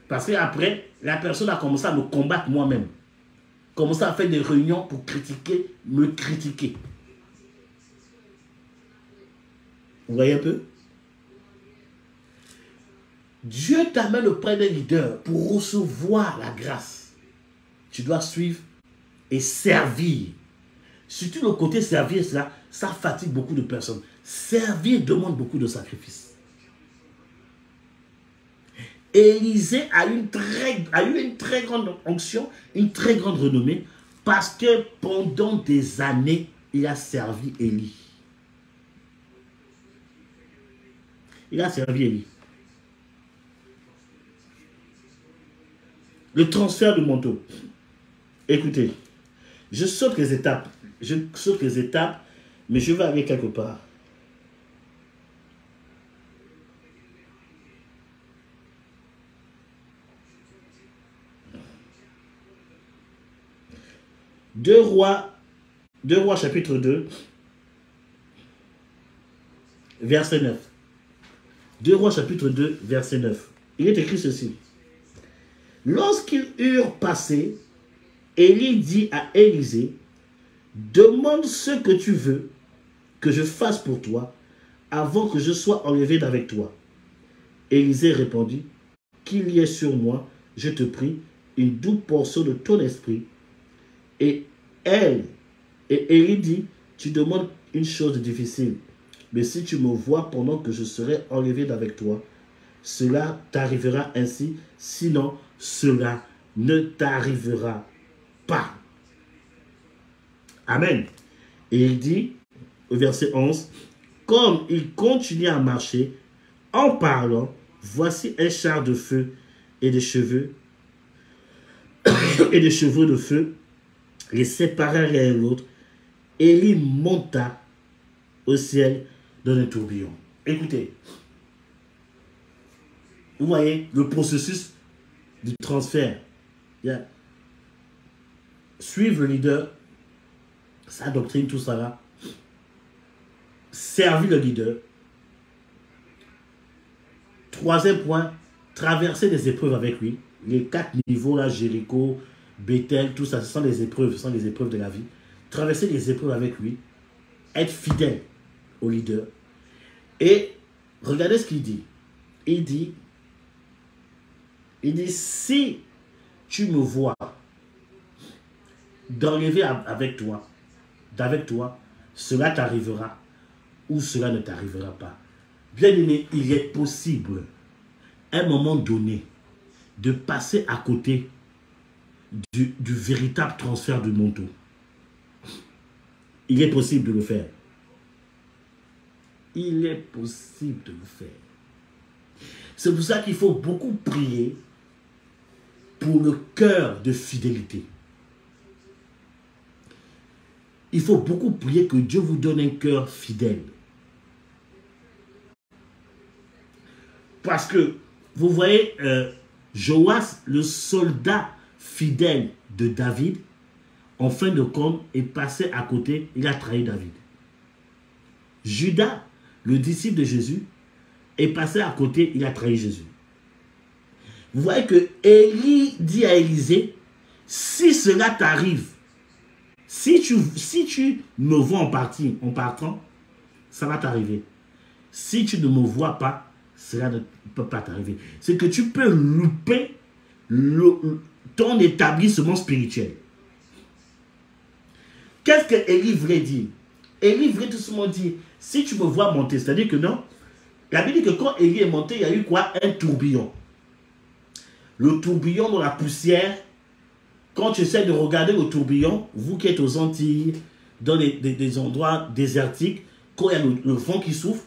S1: Parce qu'après, la personne a commencé à me combattre moi-même. Commencé à faire des réunions pour critiquer, me critiquer. Vous voyez un peu? Dieu t'amène auprès d'un leader pour recevoir la grâce. Tu dois suivre et servir. Surtout le côté servir, ça fatigue beaucoup de personnes. Servir demande beaucoup de sacrifices. Élisée a eu une très grande onction, une très grande renommée, parce que pendant des années, il a servi Élie. Il a servi Élie. Le transfert de manteau. Écoutez, je saute les étapes. Mais je vais aller quelque part. Deux rois chapitre 2, verset 9. 2 Rois chapitre 2, verset 9. Il est écrit ceci. Lorsqu'ils eurent passé, Élie dit à Élisée, demande ce que tu veux que je fasse pour toi avant que je sois enlevé d'avec toi. Élisée répondit, qu'il y ait sur moi, je te prie, une double portion de ton esprit. Et Élie dit, tu demandes une chose difficile, mais si tu me vois pendant que je serai enlevé d'avec toi, cela t'arrivera ainsi, sinon cela ne t'arrivera pas. Amen. Et il dit, au verset 11, comme il continue à marcher, en parlant, voici un char de feu et des cheveux de feu les séparèrent l'un et l'autre. Élie monta au ciel dans un tourbillon. Écoutez, vous voyez le processus du transfert. Suivre le leader, sa doctrine, tout ça là. Servir le leader. Troisième point, traverser des épreuves avec lui. Les 4 niveaux là, Jéricho, Bethel, tout ça, ce sont les épreuves de la vie. Traverser les épreuves avec lui. Être fidèle au leader. Et regardez ce qu'il dit. Il dit, si tu me vois d'enlever d'avec toi, cela t'arrivera ou cela ne t'arrivera pas. Bien aimé, il est possible, à un moment donné, de passer à côté du véritable transfert de manteau. Il est possible de le faire. Il est possible de le faire. C'est pour ça qu'il faut beaucoup prier pour le cœur de fidélité. Il faut beaucoup prier que Dieu vous donne un cœur fidèle. Parce que, vous voyez, Joas, le soldat fidèle de David, en fin de compte, est passé à côté, il a trahi David. Judas, le disciple de Jésus, est passé à côté, il a trahi Jésus. Vous voyez que Élie dit à Élisée, si cela t'arrive, si tu me vois en partant, ça va t'arriver. Si tu ne me vois pas, cela ne peut pas t'arriver. C'est que tu peux louper ton établissement spirituel. Qu'est-ce que Élie voulait dire? Élie voulait tout simplement dire, si tu me vois monter, c'est-à-dire que non, la Bible dit que quand Élie est monté, il y a eu quoi? Un tourbillon. Le tourbillon dans la poussière, quand tu essaies de regarder le tourbillon, vous qui êtes aux Antilles, dans des endroits désertiques, quand il y a le vent qui souffle,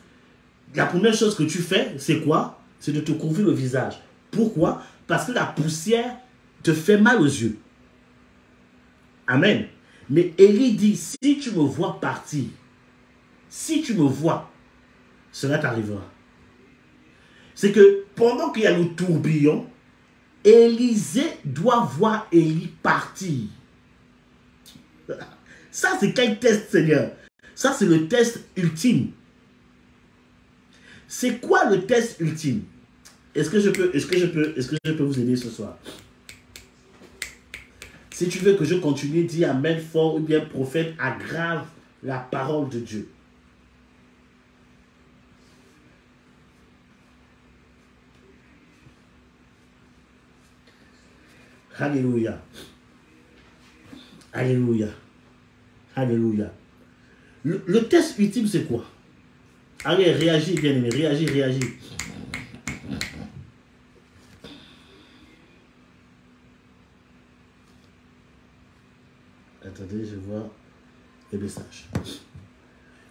S1: la première chose que tu fais, c'est quoi? C'est de te couvrir le visage. Pourquoi? Parce que la poussière te fait mal aux yeux. Amen. Mais Élie dit, si tu me vois partir, si tu me vois, cela t'arrivera. C'est que pendant qu'il y a le tourbillon, Élisée doit voir Élie partir. Ça, c'est quel test, Seigneur? Ça, c'est le test ultime. C'est quoi le test ultime? Est-ce que je peux vous aider ce soir? Si tu veux que je continue, dis amen fort ou bien prophète, aggrave la parole de Dieu. Alléluia. Alléluia. Alléluia. Le test ultime, c'est quoi? Allez, réagis, bien-aimé. Réagis, réagis. Attendez, je vois les messages.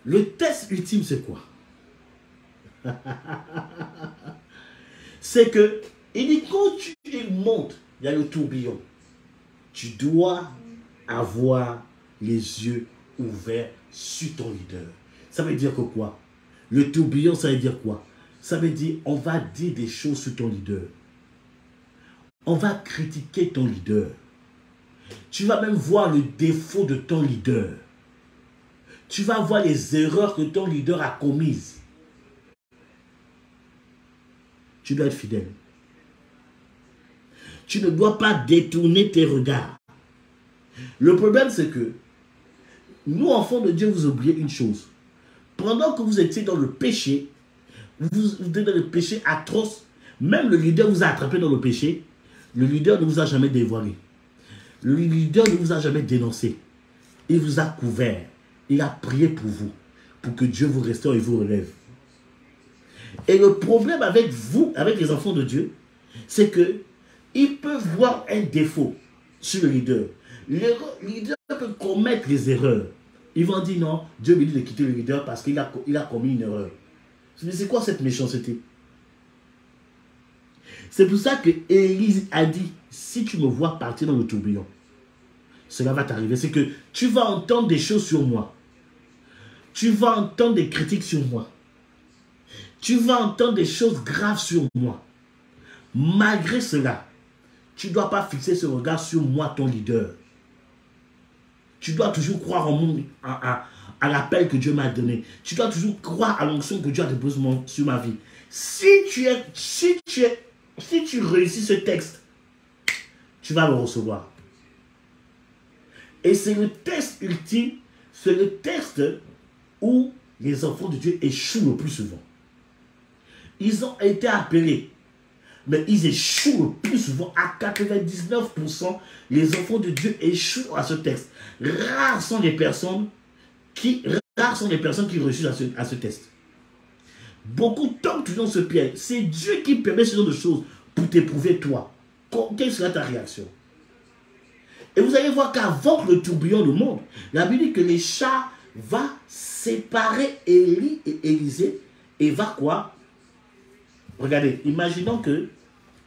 S1: Le test ultime, c'est quoi? C'est que, il dit, quand tu montes, il y a le tourbillon. Tu dois avoir les yeux ouverts sur ton leader. Ça veut dire que quoi? Le tourbillon, ça veut dire quoi? Ça veut dire, on va dire des choses sur ton leader. On va critiquer ton leader. Tu vas même voir le défaut de ton leader. Tu vas voir les erreurs que ton leader a commises. Tu dois être fidèle. Tu ne dois pas détourner tes regards. Le problème, c'est que nous, enfants de Dieu, vous oubliez une chose. Pendant que vous étiez dans le péché, vous étiez dans le péché atroce, même le leader vous a attrapé dans le péché, le leader ne vous a jamais dévoilé. Le leader ne vous a jamais dénoncé. Il vous a couvert. Il a prié pour vous, pour que Dieu vous restaure et vous relève. Et le problème avec vous, avec les enfants de Dieu, c'est que ils peuvent voir un défaut sur le leader. Le leader peut commettre des erreurs. Ils vont dire non, Dieu me dit de quitter le leader parce qu'il a commis une erreur. Mais c'est quoi cette méchanceté? C'est pour ça que Élise a dit, si tu me vois partir dans le tourbillon, cela va t'arriver. C'est que tu vas entendre des choses sur moi. Tu vas entendre des critiques sur moi. Tu vas entendre des choses graves sur moi. Malgré cela, tu ne dois pas fixer ce regard sur moi, ton leader. Tu dois toujours croire à l'appel que Dieu m'a donné. Tu dois toujours croire à l'onction que Dieu a déposée sur ma vie. Si tu réussis ce texte, tu vas le recevoir. Et c'est le test ultime, c'est le test où les enfants de Dieu échouent le plus souvent. Ils ont été appelés, mais ils échouent le plus souvent. À 99%, les enfants de Dieu échouent à ce texte. Rares sont les personnes qui réussissent à ce test. Beaucoup tombent toujours dans ce piège. C'est Dieu qui permet ce genre de choses pour t'éprouver toi. Quelle sera ta réaction? Et vous allez voir qu'avant que le tourbillon le monte, la Bible dit que les chats va séparer Élie et Élisée et va quoi? Regardez, imaginons que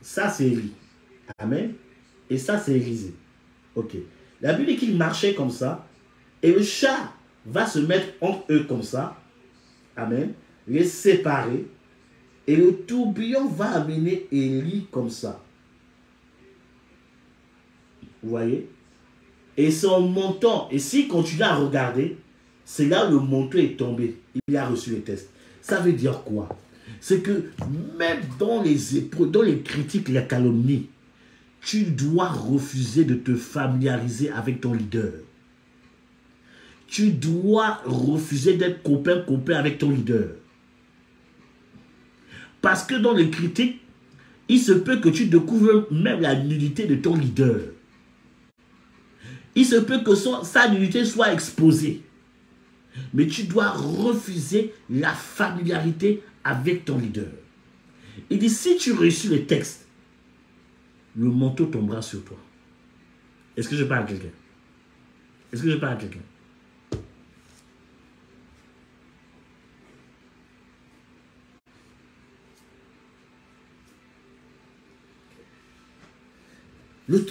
S1: ça c'est Élie. Amen. Et ça c'est Élisée. Ok. La Bible dit qu'il marchait comme ça et le chat va se mettre entre eux comme ça. Amen. Les séparer. Et le tourbillon va amener Élie comme ça. Vous voyez? Et son montant, et s'il continue à regarder, c'est là où le montant est tombé. Il a reçu les tests. Ça veut dire quoi? C'est que même dans les épreuves, dans les critiques, les calomnies, tu dois refuser de te familiariser avec ton leader. Tu dois refuser d'être copain avec ton leader. Parce que dans les critiques, il se peut que tu découvres même la nudité de ton leader. Il se peut que sa nudité soit exposée. Mais tu dois refuser la familiarité avec ton leader. Il dit, si tu réussis le texte, le manteau tombera sur toi. Est-ce que je parle à quelqu'un? Est-ce que je parle à quelqu'un?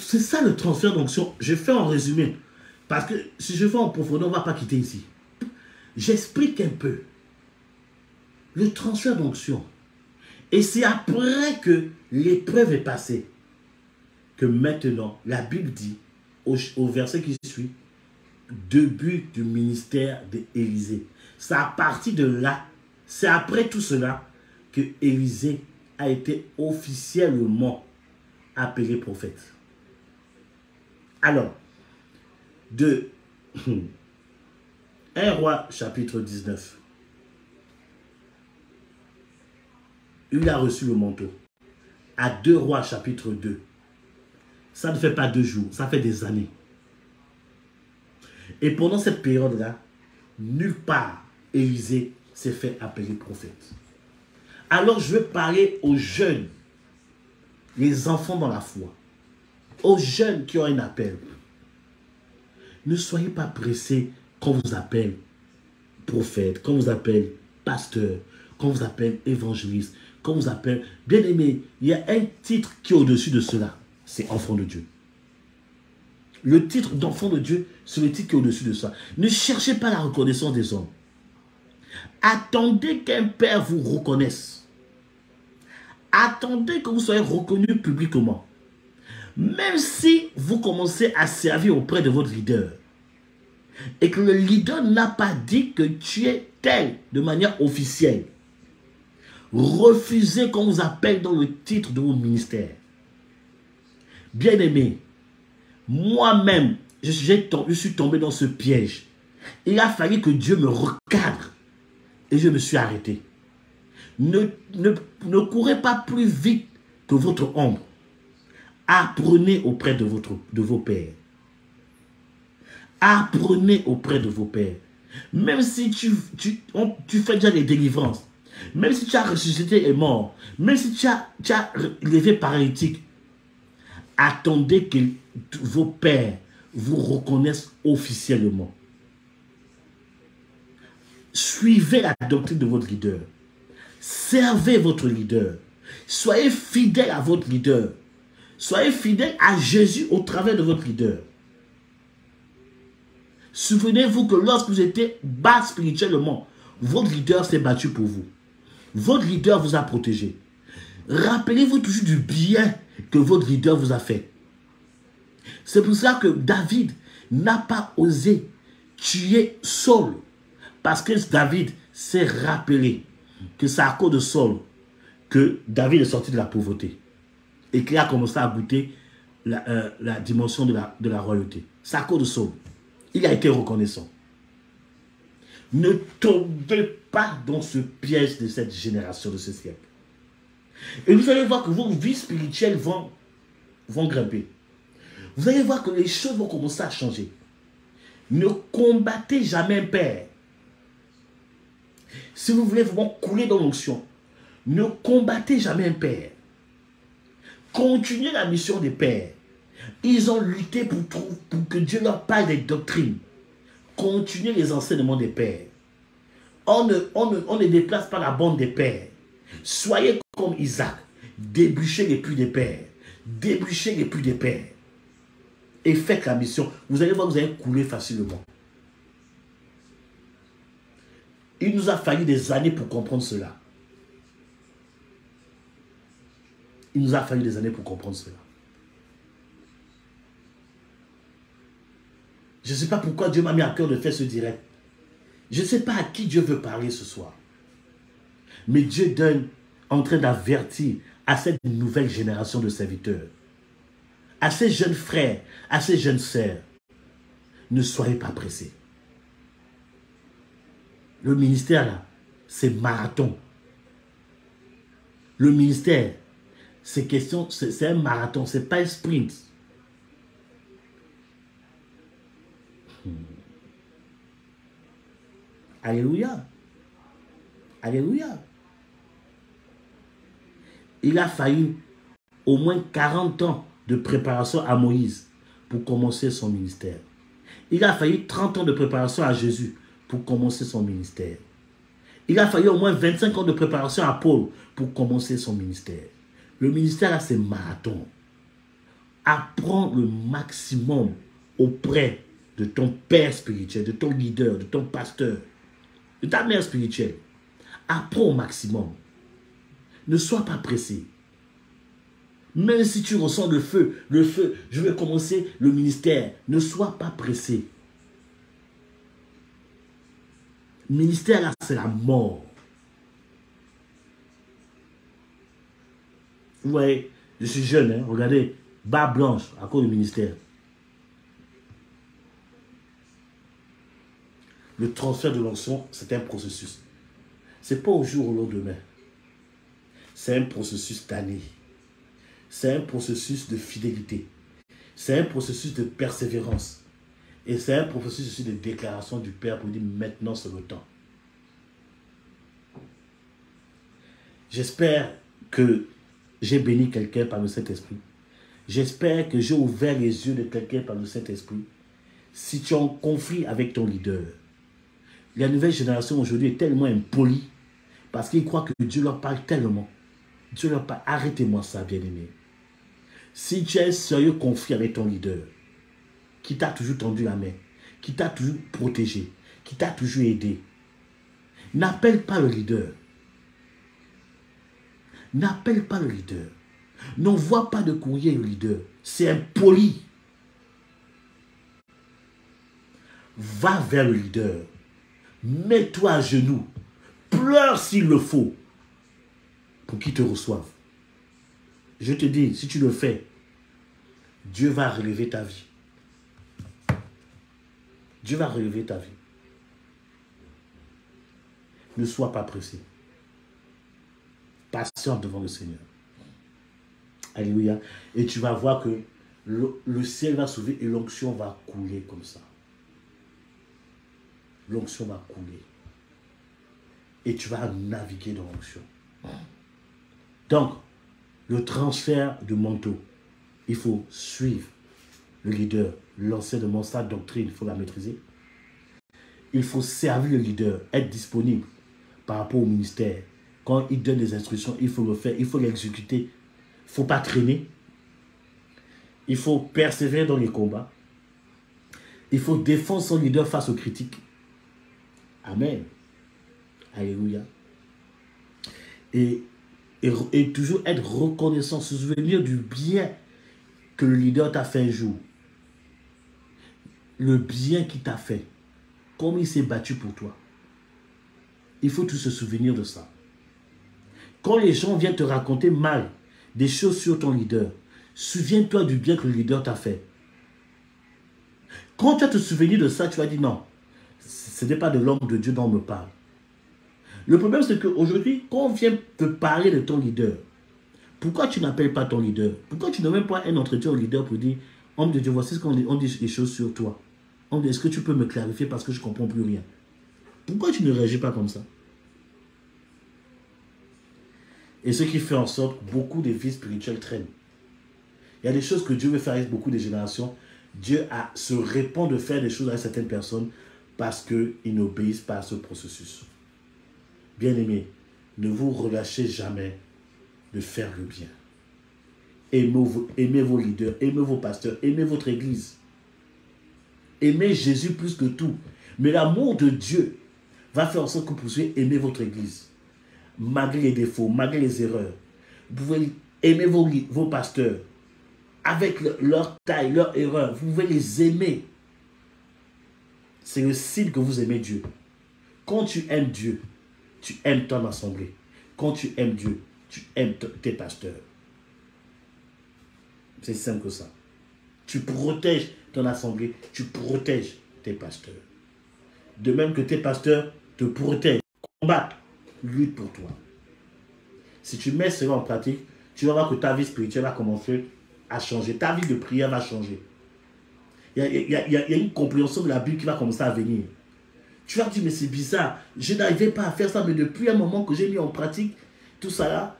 S1: C'est ça le transfert d'onction. Je fais en résumé. Parce que si je fais en profondeur, on ne va pas quitter ici. J'explique un peu. Le transfert d'onction. Et c'est après que l'épreuve est passée que maintenant, la Bible dit, au verset qui suit, début du ministère d'Élisée. C'est à partir de là, c'est après tout cela que Élisée a été officiellement appelé prophète. Alors, de 1 Roi chapitre 19, il a reçu le manteau. À 2 Rois chapitre 2, Ça ne fait pas 2 jours, ça fait des années. Et pendant cette période-là, nulle part, Élisée s'est fait appeler prophète. Alors je veux parler aux jeunes, les enfants dans la foi, aux jeunes qui ont un appel. Ne soyez pas pressés quand on vous appelle prophète, quand on vous appelle pasteur, quand on vous appelle évangéliste, quand on vous appelle bien-aimé. Il y a un titre qui est au-dessus de cela, c'est enfant de Dieu. Le titre d'enfant de Dieu, c'est le titre qui est au-dessus de ça. Ne cherchez pas la reconnaissance des hommes. Attendez qu'un père vous reconnaisse. Attendez que vous soyez reconnu publiquement. Même si vous commencez à servir auprès de votre leader et que le leader n'a pas dit que tu es tel de manière officielle, refusez qu'on vous appelle dans le titre de votre ministère. Bien-aimé, moi-même, je suis tombé dans ce piège. Il a fallu que Dieu me recadre et je me suis arrêté. Ne courez pas plus vite que votre ombre. Apprenez auprès de vos pères. Apprenez auprès de vos pères. Même si tu fais déjà des délivrances, même si tu as ressuscité et mort, même si tu as levé paralytique, attendez que vos pères vous reconnaissent officiellement. Suivez la doctrine de votre leader. Servez votre leader. Soyez fidèle à votre leader. Soyez fidèle à Jésus au travers de votre leader. Souvenez-vous que lorsque vous étiez bas spirituellement, votre leader s'est battu pour vous. Votre leader vous a protégé. Rappelez-vous toujours du bien que votre leader vous a fait. C'est pour ça que David n'a pas osé tuer Saul. Parce que David s'est rappelé que c'est à cause de Saul que David est sorti de la pauvreté. Et qu'il a commencé à goûter la dimension de la royauté. C'est à cause de Saul. Il a été reconnaissant. Ne tombez pas dans ce piège de cette génération, de ce siècle. Et vous allez voir que vos vies spirituelles vont grimper. Vous allez voir que les choses vont commencer à changer. Ne combattez jamais un père. Si vous voulez vraiment couler dans l'onction, ne combattez jamais un père. Continuez la mission des pères. Ils ont lutté pour que Dieu leur parle des doctrines. Continuez les enseignements des pères. On ne déplace pas la bande des pères. Soyez comme Isaac. Débûchez les puits des pères. Débûchez les puits des pères. Et faites la mission. Vous allez voir, vous allez couler facilement. Il nous a fallu des années pour comprendre cela. Il nous a fallu des années pour comprendre cela. Je ne sais pas pourquoi Dieu m'a mis à cœur de faire ce direct. Je ne sais pas à qui Dieu veut parler ce soir. Mais Dieu donne en train d'avertir à cette nouvelle génération de serviteurs, à ces jeunes frères, à ces jeunes sœurs. Ne soyez pas pressés. Le ministère là, c'est marathon. Le ministère, c'est un marathon, c'est pas un sprint. Alléluia. Alléluia. Il a fallu au moins 40 ans de préparation à Moïse pour commencer son ministère. Il a fallu 30 ans de préparation à Jésus pour commencer son ministère. Il a fallu au moins 25 ans de préparation à Paul pour commencer son ministère. Le ministère, là, c'est marathon. Apprends le maximum auprès de ton père spirituel, de ton leader, de ton pasteur, de ta mère spirituelle. Apprends au maximum. Ne sois pas pressé. Même si tu ressens le feu, je vais commencer le ministère. Ne sois pas pressé. Le ministère, là, c'est la mort. Vous voyez, je suis jeune, hein, regardez, barbe blanche à cause du ministère. Le transfert de l'onction, c'est un processus. Ce n'est pas au jour ou au lendemain. C'est un processus d'année. C'est un processus de fidélité. C'est un processus de persévérance. Et c'est un processus aussi de déclaration du Père pour dire maintenant c'est le temps. J'espère que j'ai béni quelqu'un par le Saint-Esprit. J'espère que j'ai ouvert les yeux de quelqu'un par le Saint-Esprit. Si tu es en conflit avec ton leader, la nouvelle génération aujourd'hui est tellement impolie parce qu'ils croient que Dieu leur parle tellement. Dieu leur parle. Arrêtez-moi ça, bien-aimé. Si tu as un sérieux conflit avec ton leader, qui t'a toujours tendu la main, qui t'a toujours protégé, qui t'a toujours aidé, n'appelle pas le leader. N'appelle pas le leader. N'envoie pas de courrier au leader. C'est impoli. Va vers le leader. Mets-toi à genoux. Pleure s'il le faut pour qu'il te reçoive. Je te dis, si tu le fais, Dieu va relever ta vie. Dieu va relever ta vie. Ne sois pas pressé. Patiente devant le Seigneur. Alléluia. Et tu vas voir que le ciel va s'ouvrir et l'onction va couler comme ça. L'onction va couler. Et tu vas naviguer dans l'onction. Donc, le transfert de manteau, il faut suivre le leader, l'enseignement, sa doctrine, il faut la maîtriser. Il faut servir le leader, être disponible par rapport au ministère. Quand il donne des instructions, il faut le faire, il faut l'exécuter. Il ne faut pas traîner. Il faut persévérer dans les combats. Il faut défendre son leader face aux critiques. Amen. Alléluia. Et toujours être reconnaissant, se souvenir du bien que le leader t'a fait un jour. Le bien qu'il t'a fait. Comme il s'est battu pour toi. Il faut tout se souvenir de ça. Quand les gens viennent te raconter mal des choses sur ton leader, souviens-toi du bien que le leader t'a fait. Quand tu vas te souvenir de ça, tu vas dire non, ce n'est pas de l'homme de Dieu dont on me parle. Le problème, c'est qu'aujourd'hui, quand on vient te parler de ton leader, pourquoi tu n'appelles pas ton leader? Pourquoi tu ne mets même pas un entretien au leader pour dire, homme de Dieu, voici ce qu'on dit les choses sur toi. Est-ce que tu peux me clarifier parce que je ne comprends plus rien? Pourquoi tu ne réagis pas comme ça? Et ce qui fait en sorte que beaucoup de vies spirituelles traînent. Il y a des choses que Dieu veut faire avec beaucoup de générations. Dieu se répand de faire des choses avec certaines personnes parce qu'ils n'obéissent pas à ce processus. Bien-aimés, ne vous relâchez jamais de faire le bien. Aimez vos leaders, aimez vos pasteurs, aimez votre église. Aimez Jésus plus que tout. Mais l'amour de Dieu va faire en sorte que vous puissiez aimer votre église. Malgré les défauts, malgré les erreurs. Vous pouvez aimer vos pasteurs. Avec leur taille, leur erreur. Vous pouvez les aimer. C'est le signe que vous aimez Dieu. Quand tu aimes Dieu, tu aimes ton assemblée. Quand tu aimes Dieu, tu aimes tes pasteurs. C'est simple que ça. Tu protèges ton assemblée, tu protèges tes pasteurs. De même que tes pasteurs te protègent, combattent, luttent pour toi. Si tu mets cela en pratique, tu vas voir que ta vie spirituelle va commencer à changer. Ta vie de prière va changer. Il y a une compréhension de la Bible qui va commencer à venir. Tu vas dire, mais c'est bizarre, je n'arrivais pas à faire ça, mais depuis un moment que j'ai mis en pratique tout ça là,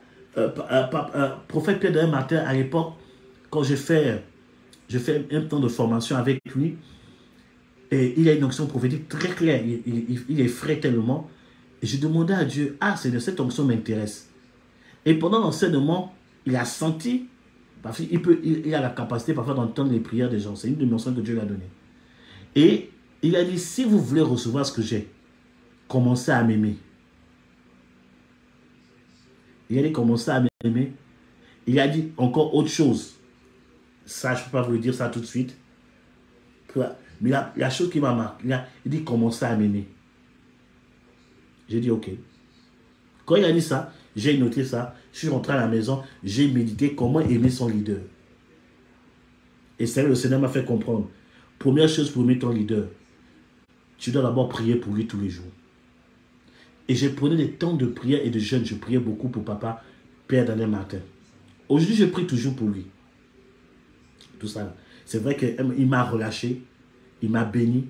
S1: prophète Pierre d'un matin, à l'époque, quand j'ai fait un temps de formation avec lui, et il a une onction prophétique très claire, il effraie tellement, et je demandais à Dieu, Seigneur, cette onction m'intéresse. Et pendant l'enseignement, il a senti, parce qu'il a la capacité parfois d'entendre les prières des gens, c'est une dimension que Dieu lui a donnée. Et il a dit, si vous voulez recevoir ce que j'ai, commencez à m'aimer. Il a dit, commencez à m'aimer. Il a dit encore autre chose. Ça, je ne peux pas vous le dire ça tout de suite. Mais la chose qui m'a marqué, il dit, commencez à m'aimer. J'ai dit, ok. Quand il a dit ça, j'ai noté ça. Je suis rentré à la maison, j'ai médité comment aimer son leader. Et c'est là que le Seigneur m'a fait comprendre. Première chose pour aimer ton leader, tu dois d'abord prier pour lui tous les jours. Et j'ai pris des temps de prière et de jeûne. Je priais beaucoup pour papa, Père Daniel Martin. Aujourd'hui, je prie toujours pour lui. Tout ça. C'est vrai qu'il m'a relâché, il m'a béni,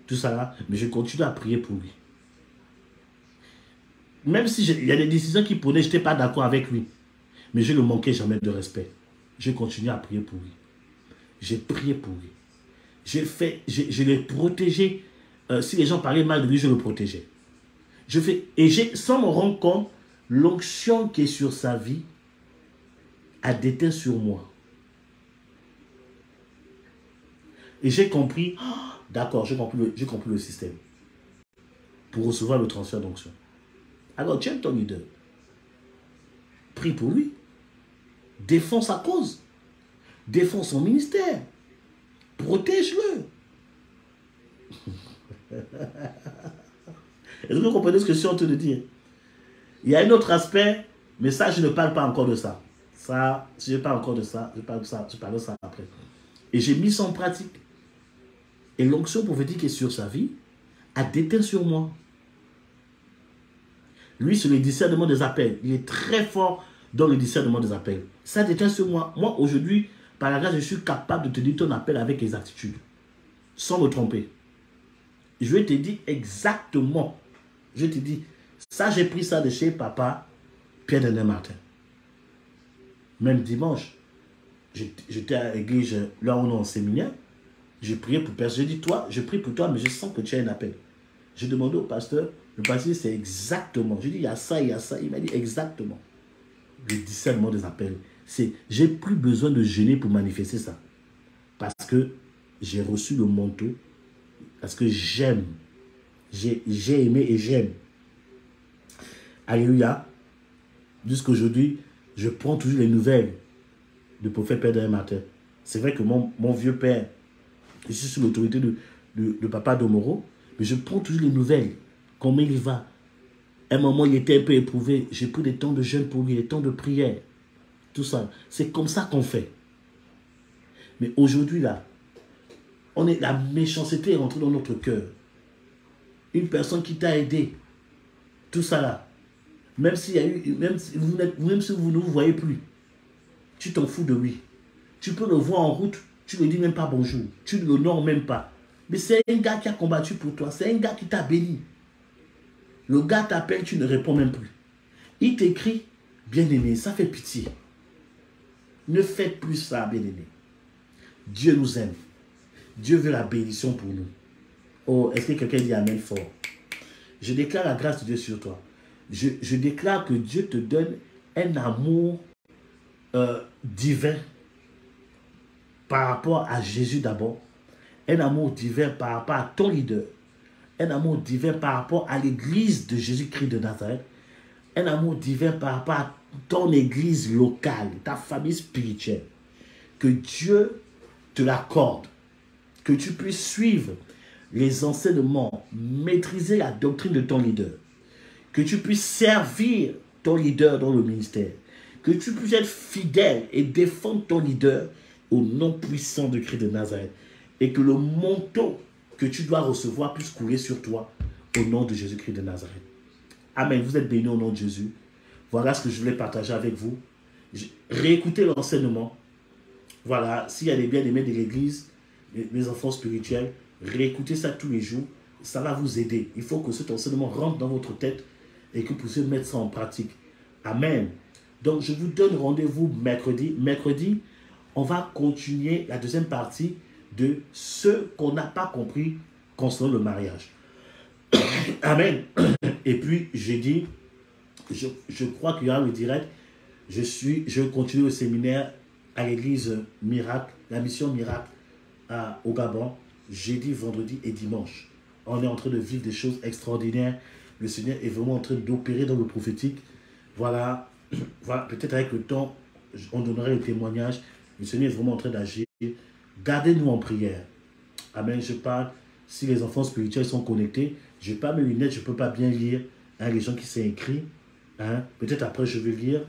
S1: tout ça là, mais je continue à prier pour lui. Même si il y a des décisions qu'il prenait, je n'étais pas d'accord avec lui. Mais je ne manquais jamais de respect. Je continue à prier pour lui. J'ai prié pour lui. Je l'ai protégé. Si les gens parlaient mal de lui, je le protégeais. Sans me rendre compte, l'onction qui est sur sa vie a déteint sur moi. Et j'ai compris, d'accord, j'ai compris le système. Pour recevoir le transfert d'onction. Alors, tiens ton leader. Prie pour lui. Défends sa cause. Défends son ministère. Protège-le. Est-ce que vous comprenez ce que je suis en train de dire? Il y a un autre aspect, mais ça, je ne parle pas encore de ça. Ça, si je ne parle encore de ça, je parle de ça après. Et j'ai mis ça en pratique. Et l'onction prophétique qui est sur sa vie a déteint sur moi. Lui, sur le discernement des appels, il est très fort dans le discernement des appels. Ça déteint sur moi. Moi, aujourd'hui, par la grâce, je suis capable de te dire ton appel avec exactitude, sans me tromper. Je vais te dire exactement. Je te dis, ça, j'ai pris ça de chez papa, Pierre-Denis Martin. Même dimanche, j'étais à l'église, là où on est en séminaire, j'ai prié pour personne. J'ai dit, toi, je prie pour toi, mais je sens que tu as un appel. J'ai demandé au pasteur, le pasteur, c'est exactement. J'ai dit, il y a ça, il y a ça. Il m'a dit exactement. Le discernement des appels. J'ai plus besoin de jeûner pour manifester ça. Parce que j'ai reçu le manteau. Parce que j'aime. J'ai aimé et j'aime. Alléluia. Jusqu'aujourd'hui, je prends toujours les nouvelles du prophète Pierre-Denis Martin. C'est vrai que mon vieux père, je suis sous l'autorité de papa Domoro, mais je prends toujours les nouvelles. Comment il va? À un moment, il était un peu éprouvé. J'ai pris des temps de jeûne pour lui, des temps de prière. Tout ça. C'est comme ça qu'on fait. Mais aujourd'hui, là, la méchanceté est rentrée dans notre cœur. Une personne qui t'a aidé. Tout ça là. Même si vous ne vous voyez plus. Tu t'en fous de lui. Tu peux le voir en route. Tu ne lui dis même pas bonjour. Tu ne l'honores même pas. Mais c'est un gars qui a combattu pour toi. C'est un gars qui t'a béni. Le gars t'appelle, tu ne réponds même plus. Il t'écrit, bien-aimé, ça fait pitié. Ne faites plus ça, bien-aimé. Dieu nous aime. Dieu veut la bénédiction pour nous. Oh, est-ce que quelqu'un dit amen fort? Je déclare la grâce de Dieu sur toi. Je déclare que Dieu te donne un amour divin par rapport à Jésus d'abord. Un amour divin par rapport à ton leader. Un amour divin par rapport à l'église de Jésus-Christ de Nazareth. Un amour divin par rapport à ton église locale, ta famille spirituelle. Que Dieu te l'accorde. Que tu puisses suivre les enseignements, maîtriser la doctrine de ton leader. Que tu puisses servir ton leader dans le ministère. Que tu puisses être fidèle et défendre ton leader au nom puissant de Christ de Nazareth. Et que le manteau que tu dois recevoir puisse couler sur toi au nom de Jésus-Christ de Nazareth. Amen. Vous êtes bénis au nom de Jésus. Voilà ce que je voulais partager avec vous. Réécoutez l'enseignement. Voilà, s'il y a des bien-aimés de l'église, les enfants spirituels, réécoutez ça tous les jours. Ça va vous aider. Il faut que cet enseignement rentre dans votre tête et que vous puissiez mettre ça en pratique. Amen. Donc, je vous donne rendez-vous mercredi. Mercredi, on va continuer la deuxième partie de ce qu'on n'a pas compris concernant le mariage. Amen. Et puis, jeudi, je crois qu'il y aura le direct. Je continue le séminaire à l'église Miracle, la mission Miracle au Gabon, jeudi, vendredi et dimanche. On est en train de vivre des choses extraordinaires. Le Seigneur est vraiment en train d'opérer dans le prophétique. Voilà, voilà. Peut-être avec le temps, on donnerait le témoignage. Le Seigneur est vraiment en train d'agir. Gardez-nous en prière. Amen. Je parle, si les enfants spirituels sont connectés, je n'ai pas mes lunettes, je ne peux pas bien lire les gens qui sont écrits. Peut-être après, je vais lire.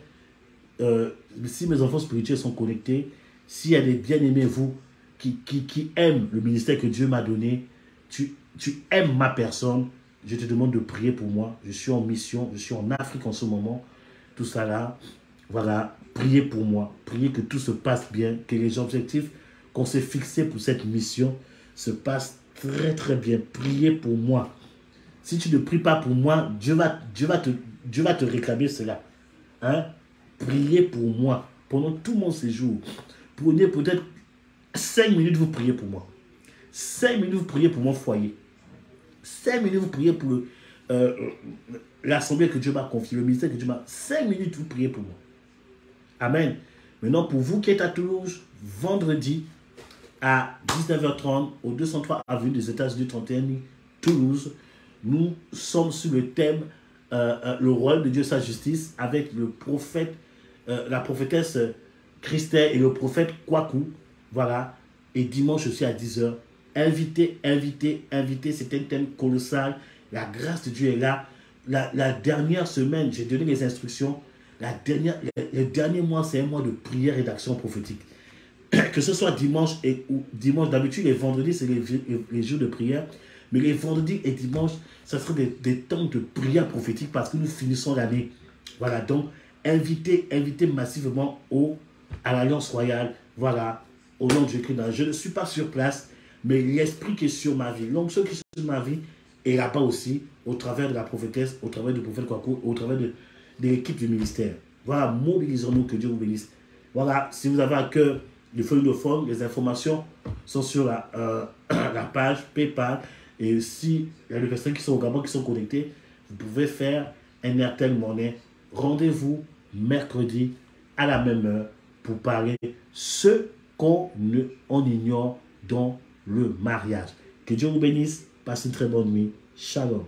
S1: Si mes enfants spirituels sont connectés, s'il y a des bien-aimés, vous, qui aiment le ministère que Dieu m'a donné, tu aimes ma personne, je te demande de prier pour moi. Je suis en mission, je suis en Afrique en ce moment. Tout ça là, voilà, priez pour moi. Priez que tout se passe bien, que les objectifs qu'on s'est fixé pour cette mission se passe très très bien. Priez pour moi. Si tu ne pries pas pour moi, Dieu va te réclamer cela. Hein? Priez pour moi pendant tout mon séjour. Prenez peut-être 5 minutes, vous priez pour moi. 5 minutes, vous priez pour mon foyer. 5 minutes, vous priez pour l'assemblée que Dieu m'a confiée, le ministère que Dieu m'a. 5 minutes, vous priez pour moi. Amen. Maintenant, pour vous qui êtes à Toulouse, vendredi à 19h30 au 203 avenue des États-Unis 31 Toulouse, nous sommes sur le thème le rôle de Dieu, sa justice, avec le prophète, la prophétesse Christelle et le prophète Kwaku. Voilà. Et dimanche aussi à 10h. Invitez, c'est un thème colossal. La grâce de Dieu est là. La dernière semaine, j'ai donné les instructions. Le dernier mois, c'est un mois de prière et d'action prophétique. Que ce soit dimanche ou dimanche, d'habitude, les vendredis, c'est les jours de prière. Mais les vendredis et dimanches, ça serait des temps de prière prophétique parce que nous finissons l'année. Voilà, donc, invitez massivement à l'Alliance Royale. Voilà, au nom de Jésus-Christ. Je ne suis pas sur place, mais l'esprit qui est sur ma vie, l'onction qui est sur ma vie, est là-bas aussi, au travers de la prophétesse, au travers du prophète Kwaku, au travers de l'équipe du ministère. Voilà, mobilisons-nous, que Dieu vous bénisse. Voilà, si vous avez à cœur le feuille de forme, les informations sont sur la page PayPal. Et si il y a des personnes qui sont au Gabon, qui sont connectées, vous pouvez faire un Airtel Money. Rendez-vous mercredi à la même heure pour parler ce qu'on ignore dans le mariage. Que Dieu vous bénisse. Passez une très bonne nuit. Shalom.